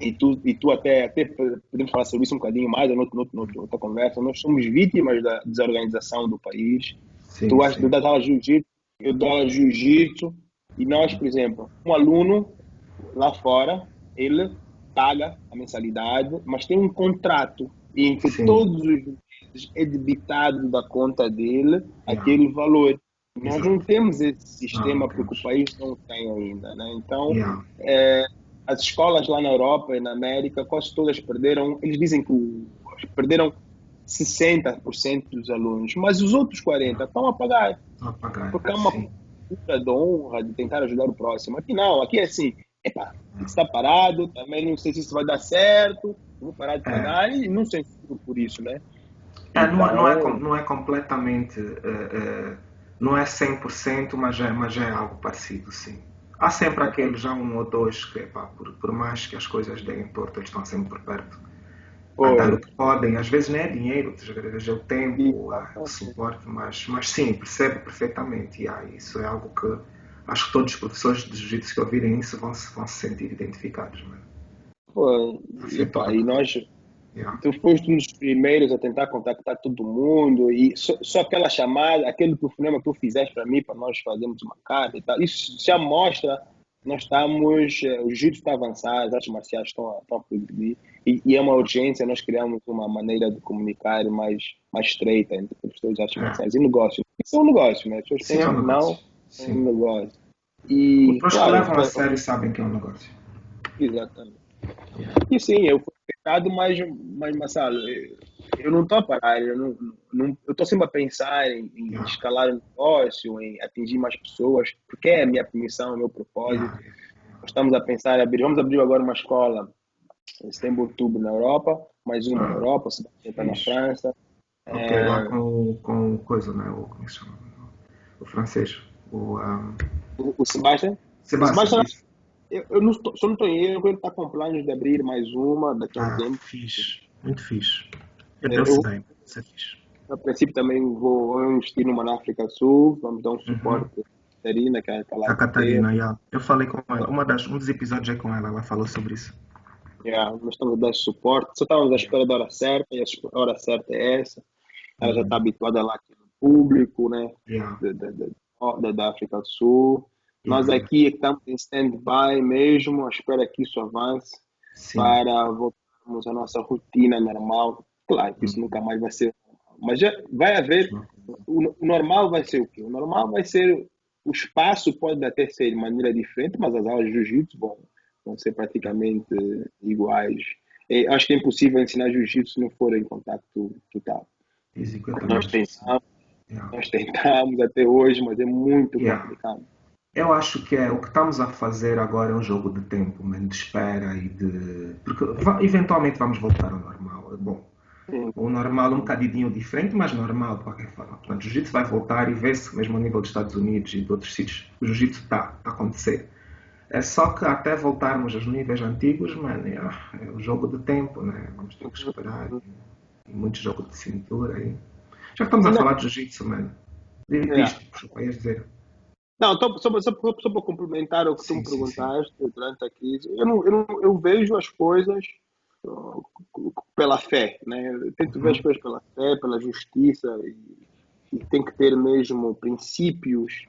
S2: e tu até podemos falar sobre isso um bocadinho mais noutra conversa, nós somos vítimas da desorganização do país.
S1: Sim,
S2: Tu
S1: sim.
S2: das aulas de jiu-jitsu, eu dou jiu-jitsu e nós, por exemplo, um aluno lá fora, ele paga a mensalidade, mas tem um contrato em que
S1: Sim,
S2: todos os meses é debitado da conta dele
S1: yeah,
S2: aquele valor. Nós não
S1: exato.
S2: temos esse
S1: Não, não
S2: sistema porque o
S1: temos.
S2: país não tem ainda, né? Então,
S1: Yeah,
S2: as escolas lá na Europa e na América, quase todas perderam, eles dizem que perderam 60% dos alunos, mas os outros
S1: yeah.
S2: 40% estão a pagar,
S1: Estou a pagar,
S2: porque é uma
S1: sim.
S2: cultura de honra, de tentar ajudar o próximo. Aqui não, aqui é assim, epá, está parado, também não sei se isso vai dar certo, vou parar de
S1: É,
S2: pagar e não censuro por isso, né?
S1: não é,
S2: Então,
S1: não é completamente, não é 100%, mas é algo parecido, sim. Há sempre aqueles, já um ou dois, que, pá, por mais que as coisas deem torto, eles estão sempre por perto a dar o
S2: pois,
S1: que podem. Às vezes não é dinheiro, às vezes é o tempo, o
S2: exatamente.
S1: suporte, mas sim, percebo perfeitamente. E isso é algo que acho que todos os professores de jiu-jitsu que ouvirem isso vão se sentir identificados. Né?
S2: Pô,
S1: Faz toda a
S2: e
S1: razão.
S2: nós,
S1: Yeah.
S2: tu foste um dos primeiros a tentar contactar todo mundo e só aquela chamada, aquele telefonema que tu fizeste para mim, para nós fazermos uma carta e tal, isso já mostra que nós estamos, o jiu-jitsu está avançado, as artes marciais estão a progredir e é uma urgência nós criamos uma maneira de comunicar mais estreita entre professores de artes
S1: É.
S2: marciais e negócio. Isso é um negócio, né? As pessoas
S1: Sim, é um
S2: pensam que não,
S1: negócio.
S2: é um
S1: Sim.
S2: negócio. E,
S1: Os que
S2: claro,
S1: levam a sério sabem que é um negócio.
S2: exatamente.
S1: Yeah.
S2: E sim, eu fui afetado, mas Marcelo, eu não estou a parar, eu estou sempre a pensar em
S1: Yeah.
S2: escalar o negócio, em atingir mais pessoas, porque é a minha missão, é o meu propósito.
S1: Yeah.
S2: Nós estamos a pensar em abrir, vamos abrir agora uma escola em setembro, outubro na Europa, mais uma na
S1: Ah,
S2: Europa, Sebastião está na
S1: fixe.
S2: França.
S1: Ok, lá com o coisa, né? Como é que se chama? O francês.
S2: O Sebastião, o
S1: Sebastian,
S2: Sebastião,
S1: isso.
S2: eu não estou, se eu não estou em erro, ele está com planos de abrir mais uma daqui a um
S1: Ah,
S2: tempo.
S1: fixe. Muito fixe. Ele
S2: Eh,
S1: deu-se
S2: Eu,
S1: bem. Isso é fixe.
S2: A princípio também vou investir numa na África do Sul, vamos dar um
S1: Uhum.
S2: suporte à Catarina, que está lá
S1: A
S2: a bater.
S1: Catarina, yeah. Eu falei com ela. Um dos episódios é com ela. Ela falou sobre isso.
S2: Yeah, nós estamos a dar esse suporte. Só estávamos à
S1: Yeah.
S2: espera da hora certa, e a hora certa é essa. Ela já está
S1: Uhum.
S2: habituada lá aqui no público, né?
S1: Yeah.
S2: Da África do Sul. Nós
S1: Yeah.
S2: aqui é que estamos em stand-by mesmo, à espera que isso avance
S1: Sim.
S2: para voltarmos à nossa rotina normal. Claro que isso
S1: Uhum.
S2: nunca mais vai ser, mas já vai haver. O normal vai ser o quê? O normal vai ser. O espaço pode até ser de maneira diferente, mas as aulas de jiu-jitsu vão ser praticamente iguais. Acho que é impossível ensinar jiu-jitsu se não for em contato total.
S1: Físico, eu também
S2: Nós
S1: acho que sim.
S2: tentamos,
S1: Yeah.
S2: nós tentamos até hoje, mas é muito
S1: Yeah.
S2: complicado.
S1: Eu acho que o que estamos a fazer agora é um jogo de tempo, man, de espera e de. Porque eventualmente vamos voltar ao normal. Bom,
S2: Sim,
S1: o normal um bocadinho diferente, mas normal de qualquer forma. Portanto, o jiu-jitsu vai voltar e vê-se, mesmo a nível dos Estados Unidos e de outros sítios, o jiu-jitsu está a acontecer. É só que até voltarmos aos níveis antigos, mano, é o jogo de tempo, né? Vamos ter que esperar. E muito jogo de cintura aí. Já que estamos a
S2: ainda,
S1: falar de jiu-jitsu, mano, diz,
S2: é.
S1: desculpa, ias dizer.
S2: Não, só para complementar o que tu me
S1: Sim, sim, sim.
S2: perguntaste durante a crise, eu vejo as coisas uh, pela fé, né? Eu tento ver as
S1: Uhum.
S2: coisas pela fé, pela justiça e tem que ter mesmo princípios.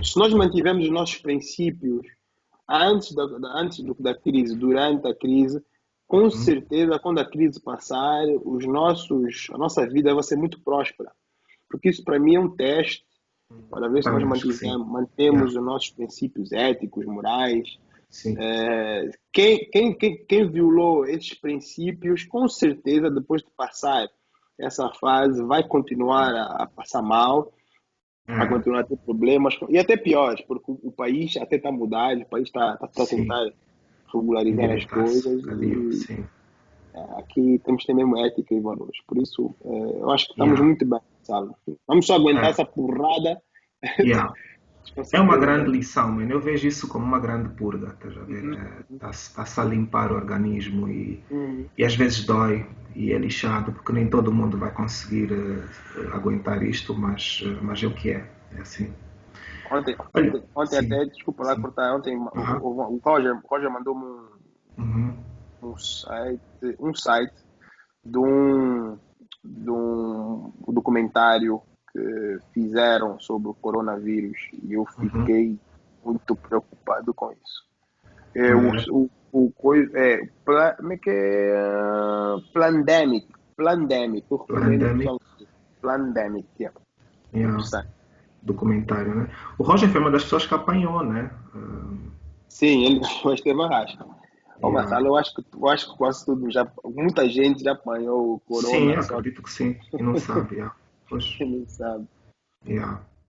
S2: Se nós mantivermos os nossos princípios antes da crise, durante a crise, com
S1: Uhum.
S2: certeza, quando a crise passar, a nossa vida vai ser muito próspera. Porque isso, para mim, é um teste para
S1: Eu
S2: ver se nós
S1: também acho que sim.
S2: mantemos
S1: Yeah.
S2: os nossos princípios éticos, morais.
S1: Sim.
S2: Quem violou esses princípios, com certeza, depois de passar essa fase, vai continuar a passar mal, vai
S1: É.
S2: continuar a ter problemas, e até piores, porque o país até está a mudar, o país está a
S1: Sim.
S2: tentar regularizar as
S1: Endireitar-se um
S2: coisas,
S1: bocadinho.
S2: e
S1: Sim.
S2: aqui temos que ter mesmo ética e valores. Por isso, eu acho que estamos
S1: Yeah.
S2: muito bem, sabe? Vamos só aguentar
S1: É.
S2: essa porrada.
S1: Yeah.
S2: Com
S1: É uma
S2: certeza,
S1: grande
S2: né?
S1: lição, mano. Eu vejo isso como uma grande purga, estás a ver?
S2: Uhum,
S1: Está-se a limpar o organismo
S2: uhum.
S1: e às vezes dói e é lixado, porque nem todo mundo vai conseguir aguentar isto, mas é o que é. É assim.
S2: Ontem,
S1: Olha,
S2: ontem
S1: sim,
S2: até, desculpa lá
S1: sim.
S2: cortar, ontem
S1: Aham.
S2: o Roger mandou-me
S1: Uhum.
S2: um site de um documentário que fizeram sobre o coronavírus e eu
S1: Uhum.
S2: fiquei muito preocupado com isso. É,
S1: É,
S2: como é que é? Plandemic. Plandemic. Eu recomendo o
S1: Pandemic,
S2: pessoal. Plandemic, yeah.
S1: yeah,
S2: Interessante.
S1: documentário, né? O Roger foi uma das pessoas que apanhou, né?
S2: Sim, ele depois teve arrasca. Ô,
S1: Yeah.
S2: Marcelo, eu acho que quase tudo já, muita gente já apanhou o
S1: Sim,
S2: corona, só
S1: acredito que sim. E não sabe, yeah. Pois,
S2: que não sabe.
S1: yeah.